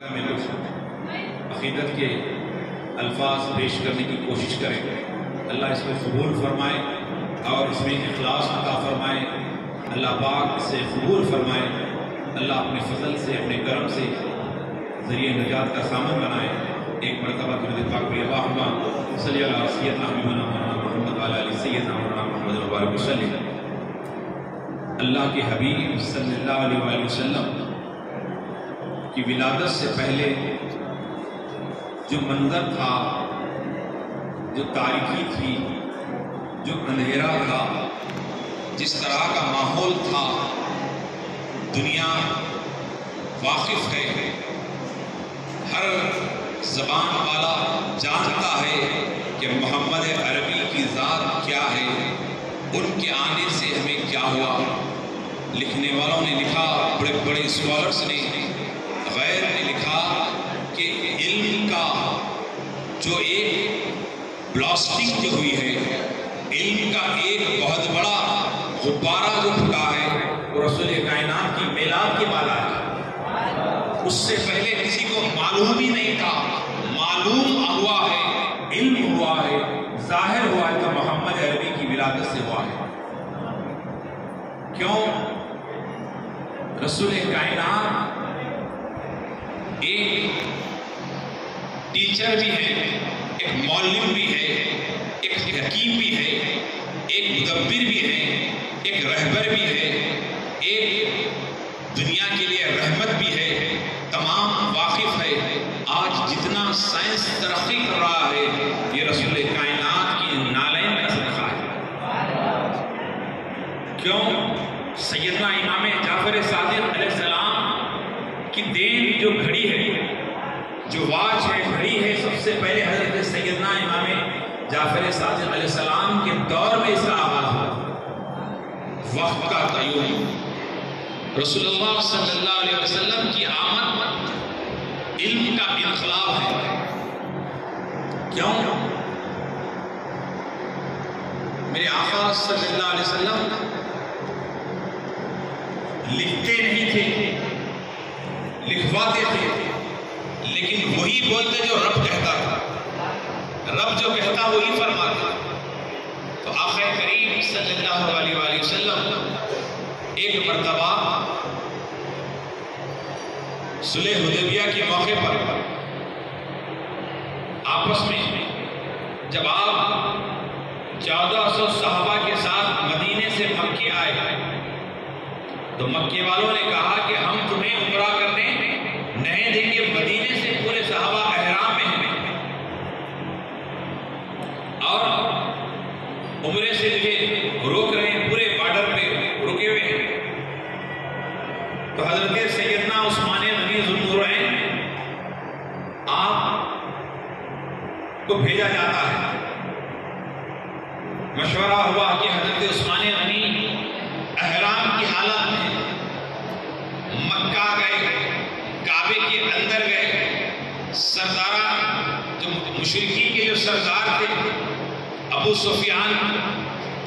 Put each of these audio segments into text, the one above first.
میں کچھ عقیدت کے الفاظ پیش کرنے کی کوشش کریں. اللہ اس کو قبول فرمائے اور اس میں اخلاص عطا فرمائے. اللہ پاک اسے قبول فرمائے. اللہ اپنے فضل سے اپنے کرم سے ذریعہ نجات کا سامان بنائے. ایک مرتبہ درود پاک پڑھیے. اللہم صلی علی سیدنا محمد وعلی آل سیدنا محمد وبارک وسلم. اللہ کے حبیب صلی اللہ علیہ وآلہ وسلم کی ولادت سے پہلے جو منظر تھا، جو تاریکی تھی، جو اندھیرا تھا، جس طرح کا ماحول تھا، دنیا واقف ہے. ہر زبان والا جانتا ہے کہ محمد عربی کی ذات کیا ہے، ان کے آنے سے ہمیں کیا ہوا. لکھنے والوں نے لکھا، بڑے بڑے اسکالرس نے، غیر نے لکھا کہ علم کا جو ایک بلاسٹنگ جو ہوئی ہے، علم کا ایک بہت بڑا غبارہ جو پھٹا ہے، وہ رسول کائنات کی میلاد کے بعد آیا. اس سے پہلے کسی کو معلوم ہی نہیں تھا. معلوم ہوا ہے، علم ہوا ہے، ظاہر ہوا ہے تو محمد عربی کی ولادت سے ہوا ہے. کیوں؟ رسول کائنات ایک ٹیچر بھی ہے، ایک معلم بھی ہے، ایک حکیم بھی ہے، ایک مدبر بھی ہے، ایک رہبر بھی ہے، ایک دنیا کے لیے رحمت بھی ہے. تمام واقف ہے. آج جتنا سائنس ترقی کر رہا ہے، یہ رسول کائنات کی نالین کا صدقہ ہے. کیوں؟ سیدنا امام جعفر صادق علیہ السلام کی دین جو گھڑی ہے، جو واچ ہے، گھڑی ہے، سب سے پہلے حضرت سیدنا امام جعفر صادق علیہ السلام کے دور میں اس کا آغاز ہوا. وقت کا تعین، رسول اللہ صلی اللہ علیہ وسلم کی آمد علم کا انقلاب ہے. کیوں؟ میرے آقا صلی اللہ علیہ وسلم لکھتے نہیں تھے، لکھواتے تھے، لیکن وہی بولتے جو رب کہتا تھا. رب جو کہتا وہی فرماتا. تو آقا کریم صلی اللہ علیہ وآلہ وسلم ایک مرتبہ صلح حدیبیہ کے موقع پر آپس میں جب آپ 1400 صحابہ کے ساتھ مدینے سے مکے آئے تو مکے والوں نے کہا کہ ہم تمہیں عمرہ کرنے نہیں دیں گے. مدینے سے پورے صحابہ احرام میں ہیں اور عمرے سے جو روک رہے ہیں، پورے بارڈر پہ رکے ہوئے ہیں. تو حضرت سیدنا عثمان غنی ذو النورین آپ کو بھیجا جاتا ہے. مشورہ ہوا کہ حضرت عثمان غنی احرام کی حالت میں مکہ گئے، کعبے کے اندر گئے. سردارہ جو مشرکین کے جو سردار تھے، ابو سفیان،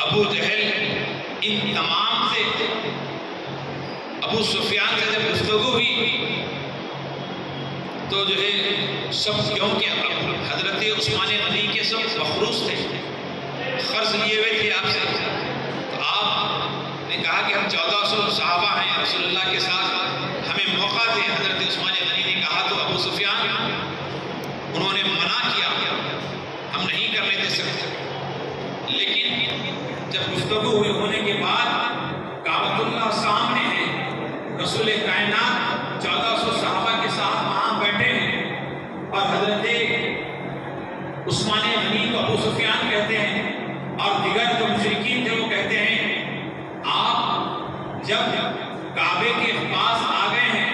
ابو جہل، ان تمام سے ابو سفیان سے جب گفتگو ہوئی تو جو ہے سب، کیونکہ حضرت عثمان غنی کے سب مخروص تھے، قرض لیے ہوئے تھے آپ سے. تو آپ نے کہا کہ ہم 1400 صحابہ ہیں رسول اللہ کے ساتھ، ہمیں موقع دے. حضرت عثمان غنی نے کہا تو ابو سفیان انہوں نے منع کیا، ہم نہیں کرنے دے سکتے. لیکن جب گفتگو ہوئی ہونے کے بعد کعبۃ اللہ سامنے ہے، رسول کائنات 1400 صحابہ کے ساتھ وہاں بیٹھے ہیں اور حضرت عثمان غنی کو ابو سفیان کہتے ہیں اور دیگر جو مشرکین تھے وہ کہتے ہیں آپ جب کعبے کے پاس آ گئے ہیں،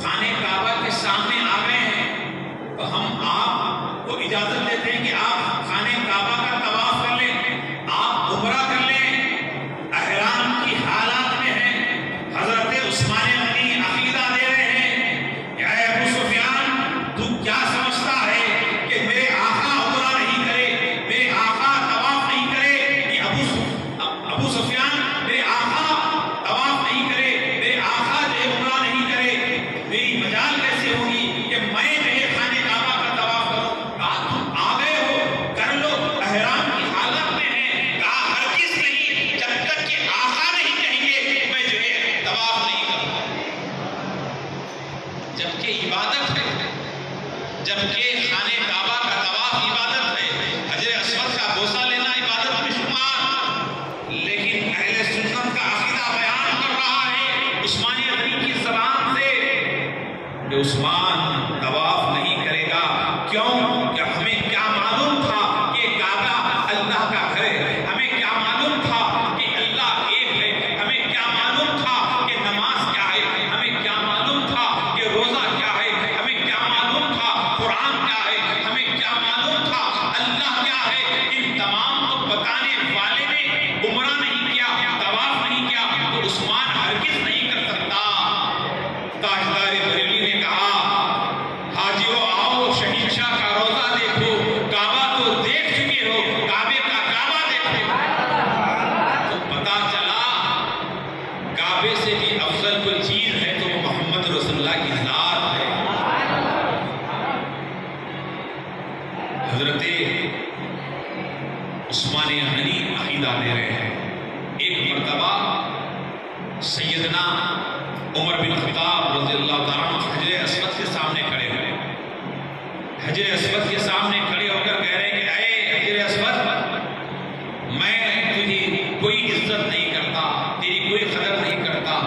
خانے کعبہ کے سامنے آ گئے ہیں، تو ہم آپ کو اجازت دیتے ہیں کہ آپ خانے کعبہ کا طواف کر لیں، آپ عمرہ کر لیں. احرام کی حالات میں ہیں. حضرت عثمان غنی عقیدہ دے رہے ہیں کہ اے ابو سفیان، تو کیا سمجھتا ہے کہ میرے آقا عمرہ نہیں یہ عبادت ہے، جبکہ خانہ کعبہ کا طواف عبادت ہے، حجر اسود کا بوسہ لینا عبادت میں شمار. لیکن اہل سنت کا عقیدہ بیان کر رہا ہے عثمانی غنی کی زبان سے کہ عثمان طواف نہیں کرے گا. کیوں؟ کہ ہمیں کیا معلوم تھا کہ کعبہ اللہ کا گھر ہے، ہمیں کیا معلوم تھا کہ اللہ ایک ہے، ہمیں کیا معلوم تھا کہ نماز کیا ہے، ہمیں کیا معلوم تھا کہ روزہ کیا ہے، ہمیں کیا معلوم تھا قرآن کیا ہے، ہمیں کیا معلوم تھا اللہ کیا ہے. ان تمام کو بتانے والے نے عمرہ نہیں کیا، طواف نہیں کیا، تو عثمان ہرگز نہیں کر سکتا. تاجدار بریلی نے کہا حاجیو آؤ شہنشاہ کا روزہ دیکھو، کعبہ تو دیکھ چکے ہو، کعبے کا کعبہ دیکھو. تو پتا چلا کعبے سے بھی افضل کوئی چیز ہے تو وہ محمد رسول اللہ کی ذات ہے. حضرت عثمان غنی عقیدہ دے رہے ہیں. ایک مرتبہ سیدنا عمر بن خطاب رضی اللہ تعالیٰ عنہ حجر اسود کے سامنے کھڑے ہوئے. حجر اسود کے سامنے کھڑے ہو کر کہہ رہے ہیں کہ اے حجر اسود، میں تجھے کوئی عزت نہیں کرتا، تیری کوئی قدر نہیں کرتا،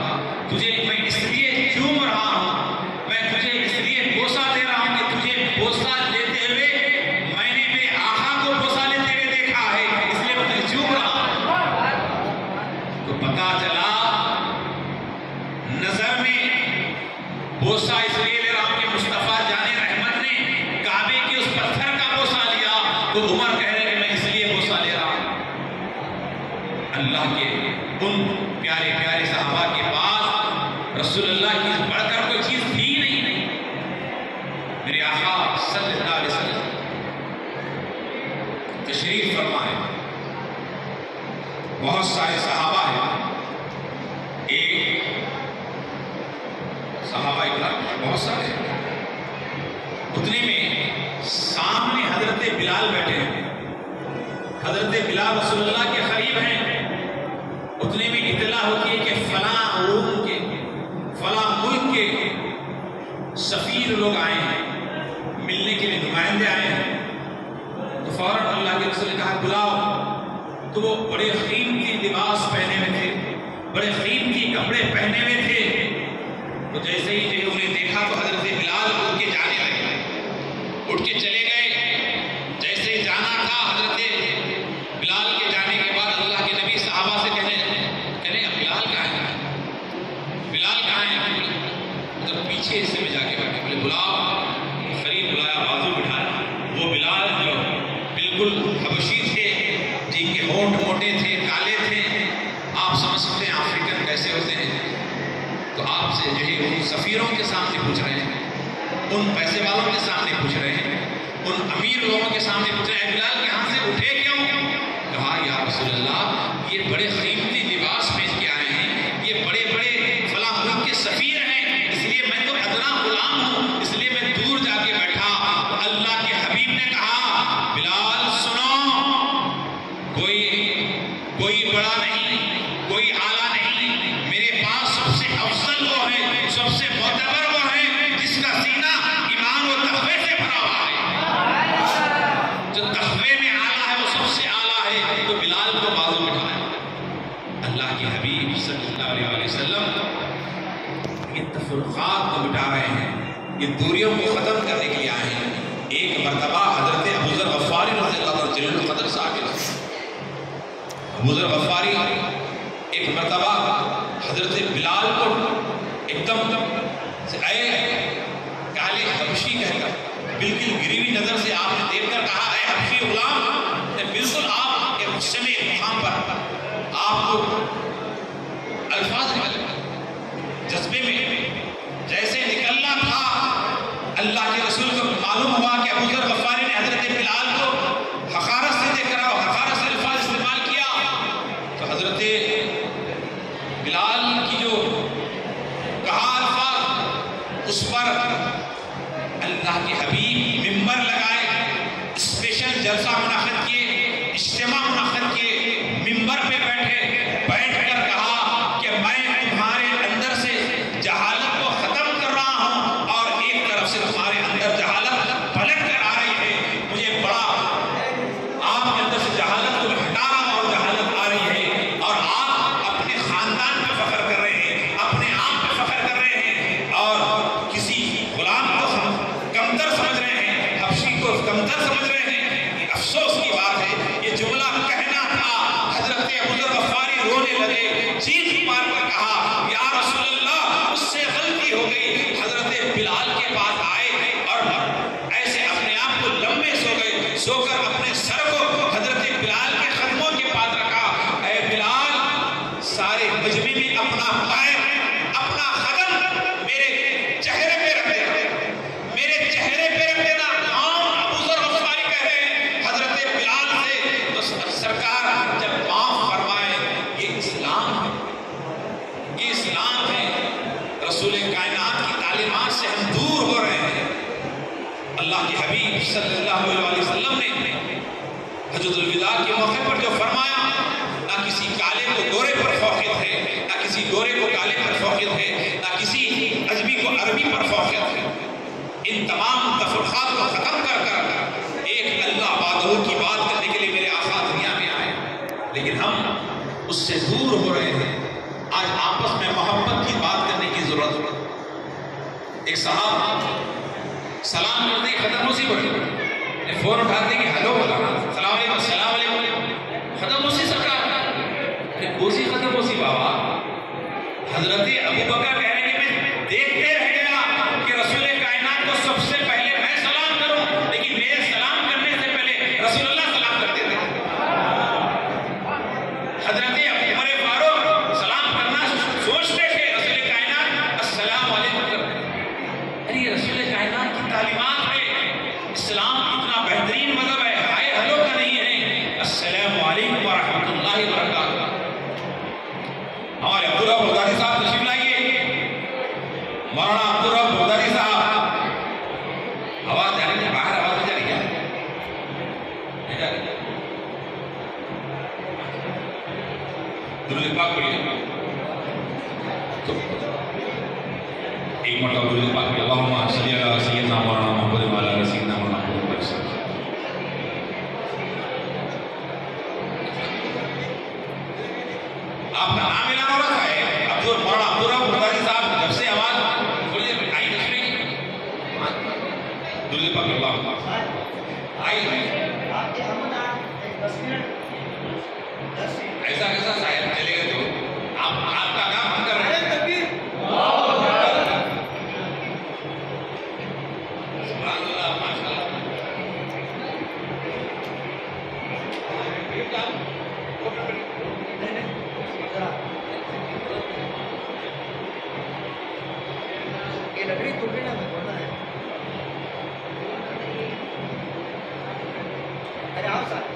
تجھے میں اس لیے چوم رہا ہوں، میں تجھے اس لیے بوسہ دے رہا ہوں کہ تجھے بوسہ لیتے ہوئے میں نے میرے آقا کو بوسہ لیتے ہوئے دیکھا ہے، اس لیے میں تجھے چوم رہا ہوں. تو پتا چلا نظر میں بوسہ اس لیے لے رہا ہوں کہ مصطفیٰ جان رحمت نے کعبے کے اس پتھر کا بوسہ لیا، تو عمر کہہ رہے کہ میں اس لیے بوسہ لے رہا ہوں. اللہ کے ان پیارے پیارے صحابہ کے پاس رسول اللہ کی بڑھ کر کوئی چیز تھی نہیں. میرے آقا صلی اللہ علیہ وسلم تشریف فرمائے، بہت سارے صحابہ ہیں، ایک صحابہ اکرام بہت سارے ہیں، اتنے میں سامنے حضرت بلال بیٹھے ہیں. حضرت بلال رسول اللہ کے قریب ہیں. اتنے میں اطلاع ہوتی ہے کہ فلاں روم کے فلاں ملک کے سفیر لوگ آئے ہیں، ملنے کے لیے نمائندے آئے ہیں. تو فوراً اللہ کے رسول نے کہا بلاؤ. تو وہ بڑے قیمتی لباس پہنے ہوئے تھے، بڑے قیمتی کپڑے پہنے ہوئے تھے. تو جیسے ہی جو انہیں دیکھا تو حضرت بلال اٹھ کے جانے لگے، اٹھ کے چلے گئے. جیسے جانا تھا حضرت بلال کے جانے کے بعد اللہ کے نبی صحابہ سے کہنے بلال کہاں ہے، بلال کہاں ہے؟ مطلب پیچھے حصے میں جا کے بیٹھے، بولے بلاؤ. قریب بلایا، بازو بٹھایا. وہ بلال جو بالکل حبشی تھے، جن کے ہونٹ موٹے تھے، کالے تھے، آپ سمجھ سکتے ہیں افریقن کیسے ہوتے ہیں. تو آپ سے جو ہے ان سفیروں کے سامنے پوچھ رہے ہیں، ان پیسے والوں کے سامنے پوچھ رہے ہیں، ان امیر لوگوں کے سامنے پوچھ رہے ہیں بلال یہاں سے اٹھے کیوں؟ کہا یا رسول اللہ یہ بڑے قیمتی لباس پہن کے آئے ہیں، یہ بڑے بڑے فلاں ملک کے سفیر ہیں، اس لیے میں تو ادنا غلام ہوں، اس لیے میں دور جا کے بیٹھا. تو اللہ کے حبیب نے کہا بلال سنو، کوئی بڑا نہیں، کوئی اعلیٰ نہیں، میرے پاس سب سے افضل وہ ہے، سب سے معتبر وہ ہے جس کا سینہ ایمان و تقوی سے بھرا ہوا ہے، جو تقوی میں اعلیٰ ہے وہ سب سے اعلیٰ ہے. تو بلال کو بازو بٹھایا. اللہ کے حبیب صلی اللہ علیہ وسلم یہ تفرقات کو مٹا رہے ہیں، یہ دوریوں کو ختم کرنے کے لیے آئے ہیں. ایک مرتبہ حضرت ابو ذر غفاری رضی اللہ عنہ جلیل القدر صاحب، ابو ذر غفاری ایک مرتبہ حضرت بلال کو ایک دم اے کالے حبشی کہہ کر بالکل گری ہوئی نظر سے آپ نے دیکھ کر کہا اے حبشی غلام، بالکل آپ کے مجتمع مقام پر آپ کو الفاظ نکل جذبے میں جیسے نکلنا تھا. اللہ کے رسول کو معلوم ہوا کہ ابو ذر غفاری نے حضرت بلال کو حقارت سے دیکھ کر اور حقارت سے الفاظ استعمال کیا. تو حضرت بلال کی جو کہا الفاظ، اس پر اللہ کے حبیب ممبر لگائے، اسپیشل جلسہ منعقد کیے، اجتماع منعقد کیے، ممبر پہ بیٹھ کر کہا کہ میں تمہارے اندر سے جہالت کو ختم کر رہا ہوں اور ایک سے ہمارے اندر جہالت پلٹ کر آ رہی ہے. مجھے بڑا آپ کے اندر سے جہالت کو ہٹانا اور جہالت آ رہی ہے اور آپ اپنے خاندان پہ فخر کر رہے ہیں, اپنے آپ پہ فخر کر رہے ہیں اور کسی غلام کو کمتر سمجھ رہے ہیں, حبشی کو کمتر سمجھ رہے ہیں. یہ افسوس کی بات ہے. یہ جملہ کہنا تھا. حضرت ابوذر غفاری رونے لگے, چیخ مار کر کہا یا رسول اللہ مجھ سے غلطی ہو گئی. حضرت بلال کے پاس آئے اور ایسے اپنے آپ کو لمبے سو گئے, سو کر اپنے سر کو حضرت بلال کے قدموں کے پاس رکھا. اے بلال, سارے مجمع میں اپنا پیر, اپنا قدم میرے چہرے پہ رکھ دینا, میرے چہرے پہ رکھ دینا. ابوذر غفاری کہہ رہے ہیں حضرت بلال سے, تو سرکار جب معاف فرمائے, یہ اسلام ہے, یہ اسلام ہے. رسول کائنات کی تعلیمات سے ہم دور ہو رہے ہیں. اللہ کے حبیب صلی اللہ علیہ وسلم نے حجۃ الوداع کے موقع پر جو فرمایا, نہ کسی کالے کو گورے پر فوقیت ہے, نہ کسی گورے کو کالے پر فوقیت ہے, نہ کسی عجمی کو عربی پر فوقیت ہے. ان تمام تفرقات کو ختم کر کر ایک اللہ وحدہ کی بات کرنے کے لیے میرے آقا دنیا میں آئے, لیکن ہم اس سے دور ہو رہے ہیں. آج آپس میں محبت کی بات کرنے کی ضرورت ہے. ایک صاحب سلام کرتے ختم اسی بڑی فون اٹھاتے کہ ہلو بولا, السلام علیکم, السلام علیکم, ختم اسی سرکار, کوسی ختم اسی بابا. حضرت ابوبکر کہہ رہے ہیں میں دیکھتے رہ گیا کہ رسول کائنات کو سب سے پہلے میں سلام کروں, لیکن میرے سلام کرنے سے پہلے رسول اللہ سلام کرتے تھے. حضرت عمر فاروق سلام کرنا سوچتے تھے, رسول کائنات السلام علیکم کرتے. ارے یہ رسول کائنات کی تعلیمات ہے. اسلام اتنا بہترین مذہب ہے, ہائے ہلو کا نہیں ہے. السلام علیکم ورحمۃ اللہ وبرکاتہ. ہمارے عبدالرب بغدادی صاحب تشریف لائیے. مولانا عبدالرب بغدادی صاحب, آواز جا رہی ہے باہر, آواز جا رہی ہے, درود پاک پڑھیے. ایک مرتبہ درود پاک پڑھیے. اللہم صلی علی سیدنا مولانا محمد وعلی آلہ سیدنا مولانا محمد صلی اللہ علیہ وسلم. آپ کا نام اعلان ہو رہا ہے مولانا عبدالرب بغدادی صاحب, جب سے آواز تھوڑی دیر آئی تشریف درود پاک اللہ آئی ایسا کیسا صاحب چلے گئے تو آپ کا کام ہم کر رہے ہیں. سبحان اللہ, ماشاء اللہ. یہ لکڑی ٹوٹے نہ بھگونا ہے. ارے آؤ سر.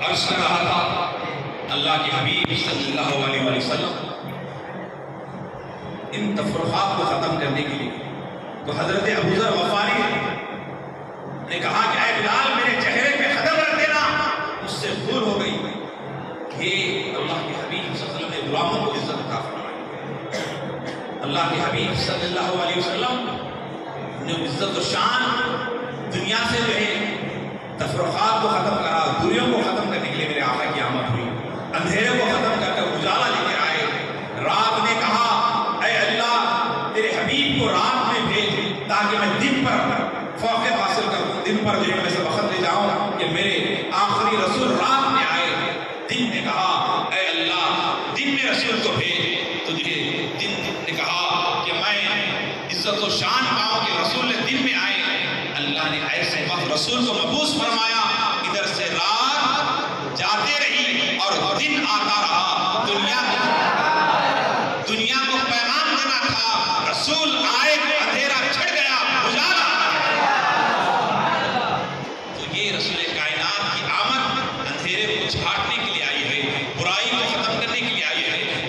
عرض کر رہا تھا اللہ کے حبیب صلی اللہ علیہ وسلم ان تفرقات کو ختم کرنے کے لیے تو حضرت ابوذر غفاری نے کہا کہ اے بلال میرے چہرے پہ قدم رکھ دینا, مجھ سے بھول ہو گئی. یہ اللہ کے حبیب صلی اللہ علیہ وسلم نے غلاموں کو عزت عطا فرمائی. اللہ کے حبیب صلی اللہ علیہ وسلم نے عزت و شان دنیا سے جو ہے تفرقات کو ختم کرا, دوریوں کو ختم کرنے کے لیے میرے آقا کی آمد ہوئی. اندھیرے کو ختم کر کر اجالا لے کے آئے. رات نے کہا اے اللہ تیرے حبیب کو رات میں بھیج تاکہ میں دن پر فوقیت حاصل کروں, دن پر جو ہے میں سے وقت لے جاؤں کہ میرے آخری رسول رات میں آئے. دن نے کہا اے اللہ دن میں رسول کو بھیج. تو دن نے کہا کہ میں عزت و شان پاؤں کہ رسول نے دن میں آئے. اللہ نے ایسے وقت رسول کو مبعوث فرمایا, ادھر سے رات جاتے رہی اور دن آتا رہا. دنیا کو پیغام دینا تھا, رسول آئے اندھیرا چھڑ گیا, اجالا. تو یہ رسول کائنات کی آمد اندھیرے کو چھاٹنے کے لیے آئی ہے, برائی کو ختم کرنے کے لیے آئی ہے.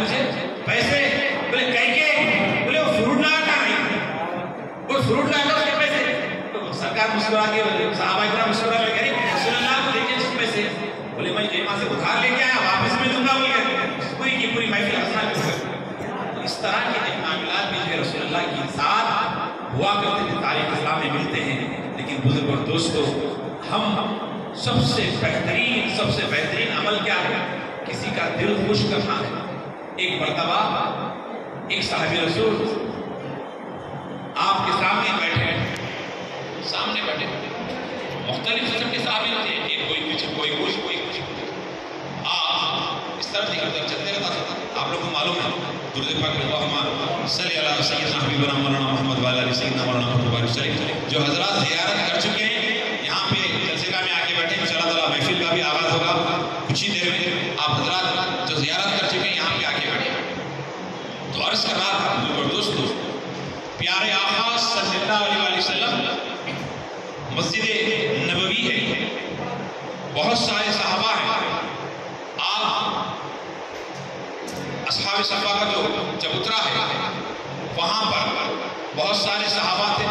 مجھے پیسے؟ بولے کہیں کے؟ بولے وہ فروٹ لایا تھا نہیں، وہ فروٹ لایا تھا اس کے پیسے؟ تو سرکار مسکرا کے صحابہ اکرام مسکرا کے کہیں رسول اللہ کو دیکھیں اس پیسے، بولے میں جیما سے ادھار لے کے آیا واپس میں دوں گا، بولے پوری کی پوری محفل ہنسنا کر۔ اس طرح کے معاملات بھی جو رسول اللہ کے ساتھ ہوا کرتے تھے، تاریخ اسلام میں ملتے ہیں۔ لیکن بزرگ اور دوستو، ہم سب سے بہترین عمل کیا ہے؟ کسی کا دل خوش کرنا ہے۔ ایک مرتبہ ایک صحابی رسول آپ کے سامنے بیٹھے، مختلف قسم کے صحابی تھے، ایک کوئی کچھ کوئی کچھ کوئی کچھ اس طرف چلتے رہتا تھا۔ آپ لوگ کو معلوم ہے درود پاک اللہم صلی علی سیدنا حبیبنا مولانا محمد وعلی آلہ سیدنا مولانا محمد وسلم، جو حضرات زیارت کر چکے ہیں یہاں پہ جلسے کا میں آگے بیٹھے ان شاء اللہ تعالیٰ محفل کا بھی آغاز ہوگا کچھ ہی دیر میں۔ آپ حضرات جو زیارت کر چکے ہیں یہاں پہ آگے بیٹھے، تو عرض کر رہا تھا اور دوستو، پیارے آقا صلی اللہ علیہ وسلم مسجد نبوی ہے، بہت سارے صحابہ ہیں۔ آپ اصحاب صفا کا جو چبوترا ہے وہاں پر بہت سارے صحابہ تھے،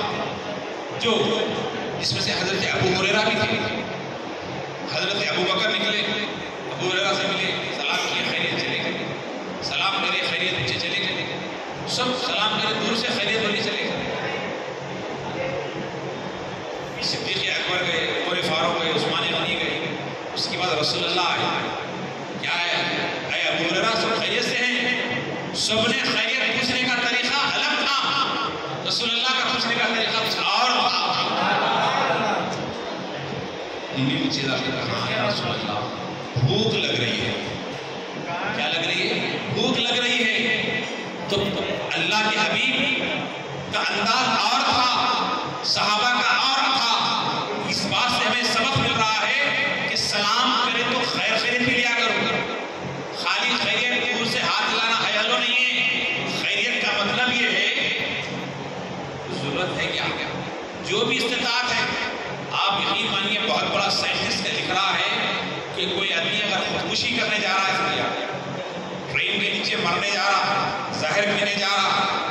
جو اس میں سے حضرت ابو ہریرہ بھی تھے۔ حضرت ابو بکر نکلے، ابو ہریرہ سے ملے، سلام کیے، خیریت چلے گئے، سلام کرے، خیریت نیچے چلے گئے، سب سلام کرے، دور سے خیریت والی چلے گئے۔ صدیق اکبر گئے، عمر فاروق گئے، عثمان غنی گئے، اس کے بعد رسول اللہ آئے۔ کیا ہے اے ابو ہریرہ، سب خیریت سے ہیں؟ سب نے خیریت پوچھنے کا طریقہ الگ تھا، رسول اللہ کا پوچھنے کا طریقہ کچھ اور تھا۔ انہیں چیز آپ نے کہا یا رسول اللہ بھوک لگ رہی ہے۔ کیا لگ رہی ہے؟ بھوک لگ رہی ہے۔ تو اللہ کے حبیب کا انداز اور تھا، صحابہ کا اور تھا۔ اس بات سے ہمیں سبق مل رہا ہے کہ سلام کرے تو خیریت بھی لیا کرو، خالی خیریت دور سے ہاتھ لانا ہے ہلو نہیں ہے۔ خیریت کا مطلب یہ ہے ضرورت ہے کیا جو بھی استطاعت ہے۔ آپ یقین مانیے بہت بڑا سائنٹسٹ لکھ رہا ہے کہ کوئی آدمی اگر خودکشی کرنے جا رہا ہے، ٹرین کے نیچے مرنے جا رہا، زہر پینے جا رہا،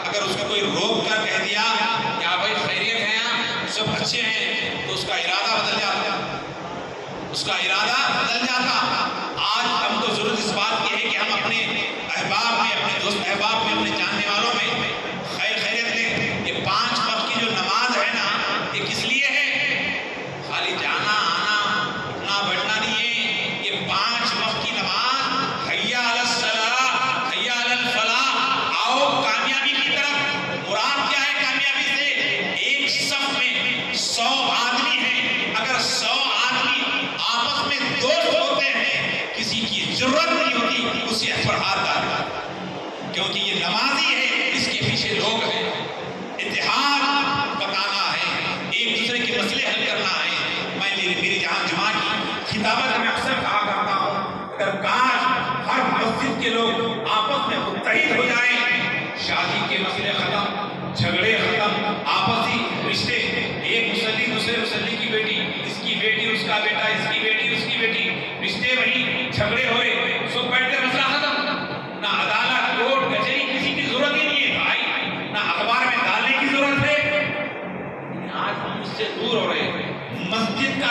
اگر اس کو کوئی روک کر کہہ دیا کہ آپ بھائی خیریت ہیں، سب اچھے ہیں، تو اس کا ارادہ بدل جاتا، اس کا ارادہ بدل جاتا۔ آج ہم کو ضرورت اس بات کی ہے کہ ہم اپنے احباب میں، اپنے دوست احباب میں، اپنے جاننے والوں میں خیریت لیں۔ یہ 5 وقت کی جو نماز ہے نا، یہ کس لیے ہے؟ خالی جانا آنا اٹھنا بیٹھنا نہیں ہے۔ یہ 5 وقت کی نماز حیا علی الصلاۃ، حیا علی الفلاح، آؤ کامیابی کی طرف۔ مراد کیا ہے کامیابی سے؟ ایک صف میں 100 آدمی ہیں، اگر 100 آدمی آپس میں دوست ہوتے ہیں، کسی کی ضرورت نہیں ہوتی اسی پر ہاتھ ڈالنا، کیونکہ یہ نمازی ہے، اس کے پیچھے لوگ ہیں۔ اتحاد بتانا ہے، ایک دوسرے کے مسئلے حل کرنا ہے۔ میں میری جہاں جمعہ کی خطابت میں اکثر کہا کرتا ہوں، اگر کاش ہر مسجد کے لوگ آپس میں متحد ہو جائیں، شادی کے مسئلے ختم، جھگڑے ختم، آپسی رشتے، ایک مسلی دوسرے مسلی کی بیٹی، اس کی بیٹی اس کا بیٹا، اس کی بیٹی اس کی بیٹی، رشتے وہی، جھگڑے ہوئے، سب بیٹھ کر مسئلہ ختم۔ نہ عدالت کورٹ کچہری کسی کی ضرورت ہی نہیں ہے بھائی، نہ اخبار میں ڈالنے کی ضرورت ہے۔ آج ہم اس سے دور ہو رہے ہیں۔ مسجد کا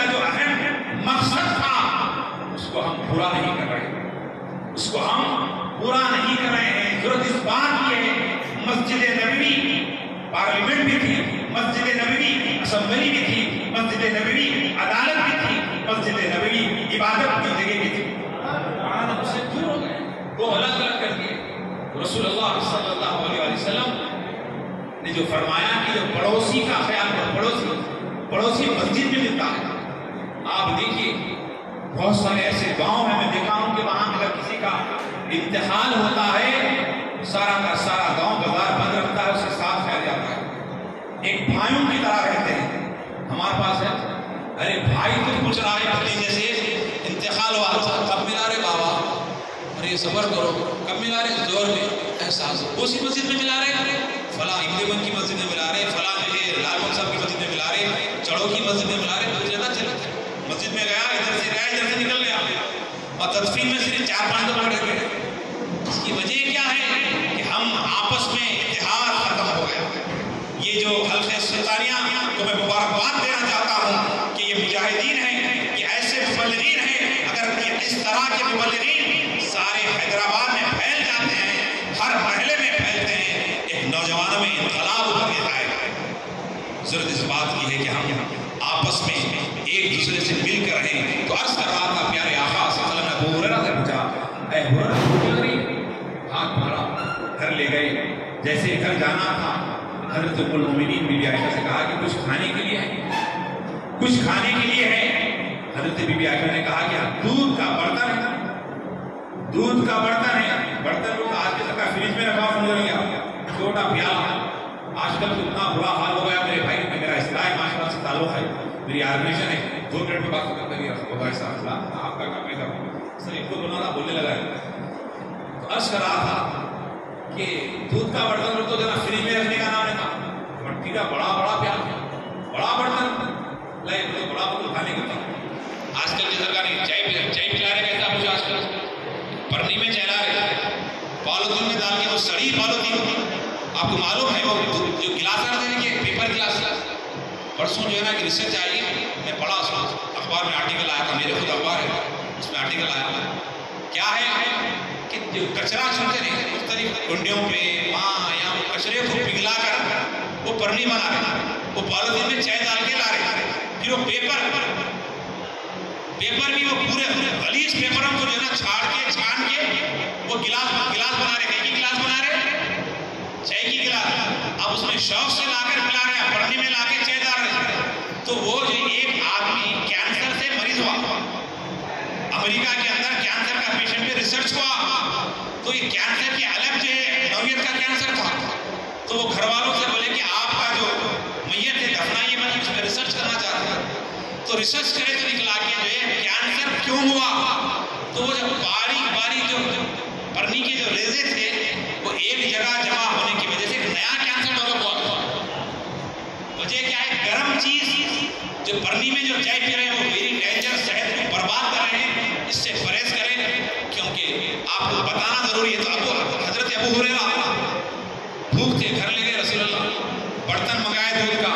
جو اہم مقصد تھا اس کو ہم پورا نہیں کر رہے ہیں۔ ضرورت اس بات کی ہے، مسجد نبوی پارلیمنٹ بھی تھی، مسجد نبوی اسمبلی بھی تھی، مسجد نبوی عدالت بھی تھی، مسجد نبوی عبادت کی جگہ بھی تھی۔ آج ہم اس سے دور ہو گئے، وہ الگ کر دیے۔ رسول اللہ صلی اللہ علیہ وسلم نے جو فرمایا کہ جو پڑوسی کا خیال کرو، پڑوسی مسجد میں ملتا ہے۔ آپ دیکھیے بہت سارے ایسے گاؤں ہیں، میں دیکھا ہوں کہ وہاں اگر کسی کا انتقال ہوتا ہے، سارا کا سارا گاؤں بازار بند رکھتا ہے، اس کے ساتھ پھیل جاتا ہے، ایک بھائیوں کی طرح رہتے ہیں۔ ہمارے پاس ہے، ارے بھائی تو پوچھ رہا ہے بھتیجے سے انتقال ہوا، کب ملا رہے بابا؟ ارے صبر کرو، کب ملا رہے؟ زور میں احساس، اسی مسجد میں ملا رہے، فلاں امام کی مسجد میں ملا رہے، فلاں لال محمد صاحب کی مسجد میں ملا رہے، چڑو کی مسجد میں ملا رہے۔ چلا مسجد میں گیا، ادھر سے گیا، ادھر سے نکل گیا، تدفین میں صرف 4-5 لوگ پڑے ہوئے. اس کی وجہ کیا ہے کہ ہم آپس میں اتحاد ختم ہو گیا. یہ جو حلقہ سلطانیہ کو میں مبارکباد دینا چاہتا ہوں کہ یہ مجاہدین ہیں، یہ ایسے مبلغین ہیں. اگر یہ اس طرح کے مبلغین سارے حیدرآباد میں پھیل جاتے ہیں، ہر محلے میں پھیلتے ہیں، ایک نوجوانوں میں انقلاب ابھر کے آئے گا. ضرورت اس بات کی ہے کہ ہم آپس میں ایک دوسرے سے مل کر رہیں. تو عرض کر رہا تھا پیارے آقا صلی اللہ علیہ وسلم نے ابو ہریرہ سے پوچھا، اے ابو ہریرہ، ہاتھ مارا، گھر لے گئے. جیسے گھر جانا تھا حضرت ام المومنین بی بی عائشہ سے کہا کہ کچھ کھانے کے لیے ہے، کچھ کھانے کے لیے ہے. حضرت بی بی عائشہ نے کہا کہ دودھ کا برتن ہے، دودھ کا برتن ہے. برتن لوگ آج کے سکا فریج میں رکھا سمجھ لیا، چھوٹا پیالہ. آج کل تو اتنا برا حال ہو گیا میرے بھائی، میرا اسلام معاشرہ سے تعلق ہے، میری آرگنیشن ہے، 2 منٹ میں بات ختم کریے. آپ کا کام ہے سر، ایک دو بنا بولنے لگا ہے. تو عرض کر رہا تھا کہ دودھ کا برتن تو ذرا فریج میں رکھنے کا نام ہے تھا، مٹی کا بڑا پیالہ، بڑا برتن لائے تو بڑا برتن کھانے کا تھا. آج کل کی سرکار چائے پلا رہے کہتا مجھے آج کل پرنی میں چلا رہے، پالوتین میں ڈال کے وہ سڑی پالوتین. آپ کو معلوم ہے وہ جو گلاس آتے ہیں کہ پیپر گلاس. پرسوں جو ہے نا کہ ریسرچ آئی، میں پڑھا اخبار میں آرٹیکل آیا تھا، میرے خود اخبار ہے اس میں آرٹیکل آیا. کیا ہے کہ جو کچرا چھوڑتے ہیں مختلف کنڈیوں پہ وہاں یا کچرے کو پگھلا کر وہ پرنی بنا رہے، وہ پالوتین میں چائے ڈال کے لا رہے. پھر وہ پیپر بھی وہ پورے غلیظ پیپروں کو جو ہے نا چھان کے وہ گلاس بنا رہے. کئی گلاس بنا رہے، چائے کی گلاس. اب اس میں شوق سے لا کر پلا رہے ہیں، پرنی میں لا کے چائے ڈال رہے ہیں. تو وہ جو ایک آدمی کینسر سے مریض ہوا، امریکہ کے اندر کینسر کا پیشنٹ پہ ریسرچ ہوا، تو یہ کینسر کی الگ جو ہے نوعیت کا کینسر تھا. تو وہ گھر والوں سے بولے کہ آپ کا جو میت ہے دفنائیے، میں اس پہ ریسرچ کرنا چاہتا ہوں. تو ریسرچ کرے تو نکلا کہ جو ہے کینسر کیوں ہوا. تو وہ جب باریک جو پرنی کے جو ریزے تھے وہ ایک جگہ جمع ہونے کی وجہ سے ایک نیا کینسر ڈیولپ ہوا. وجہ کیا ہے؟ گرم چیز جو پرنی میں جو چائے پی رہے ہیں وہ ویری ڈینجر، صحت کو برباد کر رہے ہیں. اس سے پرہیز کریں کیونکہ آپ کو بتانا ضروری ہے. تو حضرت ابو ہریرہ بھوک تھے، گھر لے گئے رسول اللہ، برتن منگائے دودھ کا.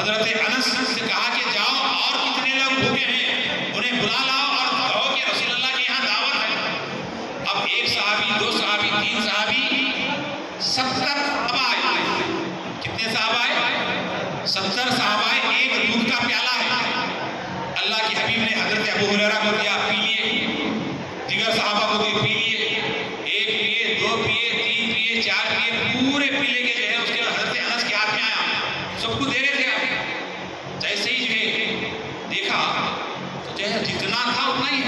حضرت انس سے کہا کہ جاؤ اور کتنے لوگ بھوکے ہیں انہیں بلا لاؤ اور کہو کہ رسول اللہ کے یہاں دعوت ہے. اب 1 صحابی، 2 صحابی، 3 صحابی، 70 صحابہ آئے. کتنے صحابہ آئے؟ 70 صحابہ آئے. ایک دودھ کا پیالہ ہے، اللہ کے حبیب نے حضرت ابو ہریرہ کو دیا، پی لیے. دیگر صحابہ کو بھی پی لیے، 1 پیے، 2 پیے، 3 پیے، 4 پیے، پورے پی لے کے جو ہے اس کے بعد حضرت انس کے ہاتھ میں آیا، سب کو دے رہے تھے. جیسے ہی جو ہے دیکھا تو جو ہے جتنا تھا اتنا ہی ہے.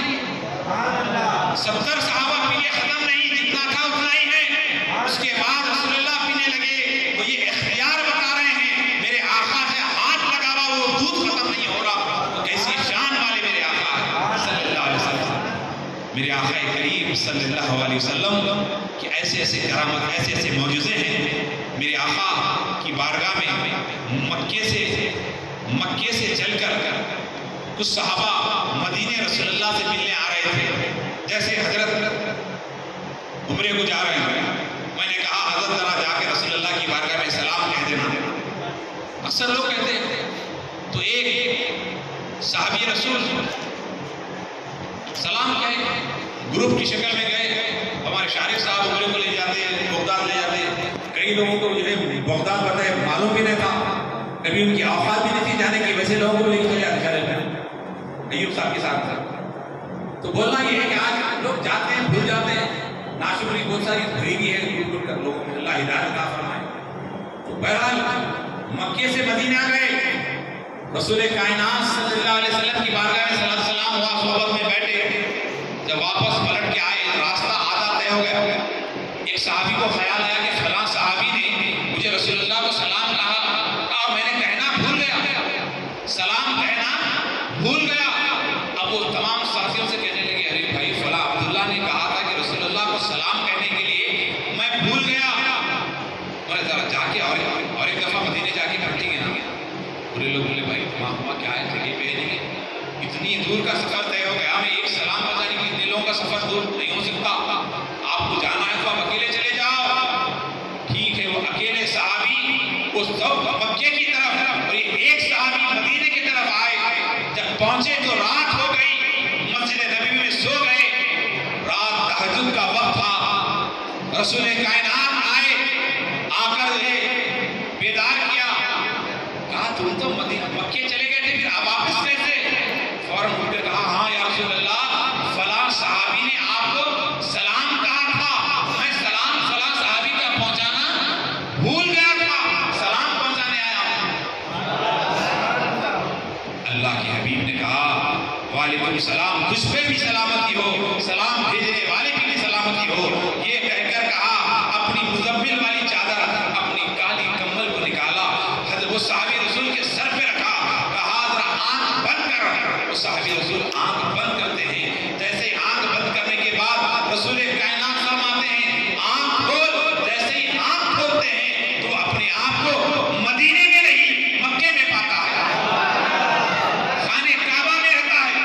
70 صحابہ پیے، ختم نہیں، جتنا تھا اتنا ہی ہے. اس کے بعد رسول اللہ پینے لگے تو یہ اختیار بتا رہے ہیں میرے آقا سے ہاتھ لگا ہوا وہ دودھ ختم نہیں ہو رہا. تو کیسی شان والے میرے آقا صلی اللہ علیہ وسلم، میرے آقا کریم صلی اللہ علیہ وسلم کہ ایسے کرامت، ایسے معجزے ہیں. میرے آقا کی بارگاہ میں مکے سے چل کر کچھ صحابہ مدینے رسول اللہ سے ملنے آ رہے تھے. جیسے حضرت عمرے کو جا رہے ہیں، میں نے کہا حضرت ذرا جا کے رسول اللہ کی بارگاہ میں سلام کہہ دینا. اکثر لوگ کہتے ہیں. تو ایک صحابی رسول سلام کہے، گروپ کی شکل میں گئے. ہمارے شارف صاحب عمرے کو لے جاتے ہیں، بغداد لے جاتے ہیں. کئی لوگوں کو جو ہے بغداد پتہ ہے معلوم بھی نہیں تھا، کبھی ان کی اوقات بھی نہیں تھی جانے کی، ویسے لوگوں کو لے کے جاتے ایوب صاحب کے ساتھ. تو بولنا یہ ہے کہ آج لوگ جاتے ہیں، بھول جاتے ہیں. ناشکری بہت ساری غریبی ہے، بھول کر لوگوں کو اللہ ہدایت عطا فرمائے. تو بہرحال مکے سے مدینہ گئے، رسول کائنات صلی اللہ علیہ وسلم کی بارگاہ میں صلی اللہ علیہ وسلم ہوا، صحبت میں بیٹھے. جب واپس پلٹ کے آئے راستہ آدھا طے ہو گیا. ایک صحابی کو خیال آیا کہ فلاں صحابی نے مجھے رسول اللہ کو سلام کہا اور میں نے کہنا بھول گیا، سلام کہنا بھول گیا. اب وہ تمام ساتھیوں سے کہنے لگے ارے بھائی فلاں عبداللہ نے کہا تھا کہ رسول اللہ کو سلام کہنے کے لیے میں بھول گیا. اور ذرا جا کے اور ایک دفعہ مدینے جا کے پلٹیں گے نا. پورے لوگ بولے بھائی ہوا کیا ہے، جگہ پہ نہیں، اتنی دور کا سفر طے ہو گیا، ہمیں ایک سلام پتہ نہیں کتنے لوگوں کا سفر ہو سکتا، آپ کو جانا ہے تو آپ اکیلے چلے جاؤ۔ ٹھیک ہے، وہ اکیلے صحابی اس مکے کی طرف اور یہ ایک صحابی مدینے کی طرف آئے۔ جب پہنچے تو رات ہو گئی، مسجد نبوی میں سو گئے۔ رات تہجد کا وقت تھا، رسول کائنات آئے، آ کر بیدار کیا، کہا تم تو مکے چلے گئے تھے، پھر اب واپس کیسے؟ فوراً اٹھ کر کہا ہاں یا رسول اللہ، فلاں صحابی نے آپ کو سلام کہا تھا، میں سلام فلاں صحابی کا پہنچانا بھول گیا تھا، سلام پہنچانے آیا ہوں۔ اللہ کے حبیب نے کہا وعلیکم السلام، تجھ پہ بھی سلامتی ہو، سلام بھیجنے والے کی بھی سلامتی ہو۔ یہ کہہ کر کہا، اپنی مزمل والی چادر، اپنی کالی کمبل کو نکالا، حضرت وہ صحابی رسول کے سر پہ رکھا، کہا ذرا آنکھ بند کر۔ وہ صحابی رسول آنکھ بند کرتے ہیں، جیسے آنکھ بند کرنے کے بعد رسول کائنات فرماتے ہیں آنکھ کھول، جیسے ہی آنکھ کھولتے ہیں تو اپنے آپ کو مدینے میں نہیں مکے میں پاتا ہے، خانے کعبہ میں رہتا ہے۔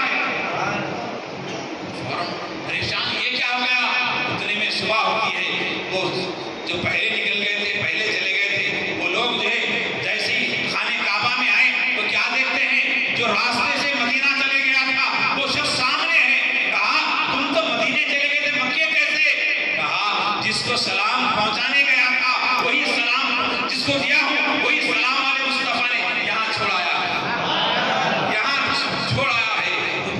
فوراً پریشان، یہ کیا ہو گیا؟ اتنے میں صبح ہوتی ہے، وہ جو پہلے نکل گئے تھے، پہلے چلے گئے تھے، وہ لوگ جو ہے جیسے ہی خانے کعبہ میں آئے تو کیا دیکھتے ہیں؟ جو راستے سے مدینہ چلے گیا تھا وہ شخص سامنے ہے۔ کہا تم تو مدینے چلے گئے تھے، مکے کیسے؟ کہا جس کو سلام پہنچانے گیا تھا وہی سلام جس کو دیا ہوں وہی سلام والے مصطفیٰ نے یہاں چھوڑایا ہے، یہاں چھوڑایا ہے۔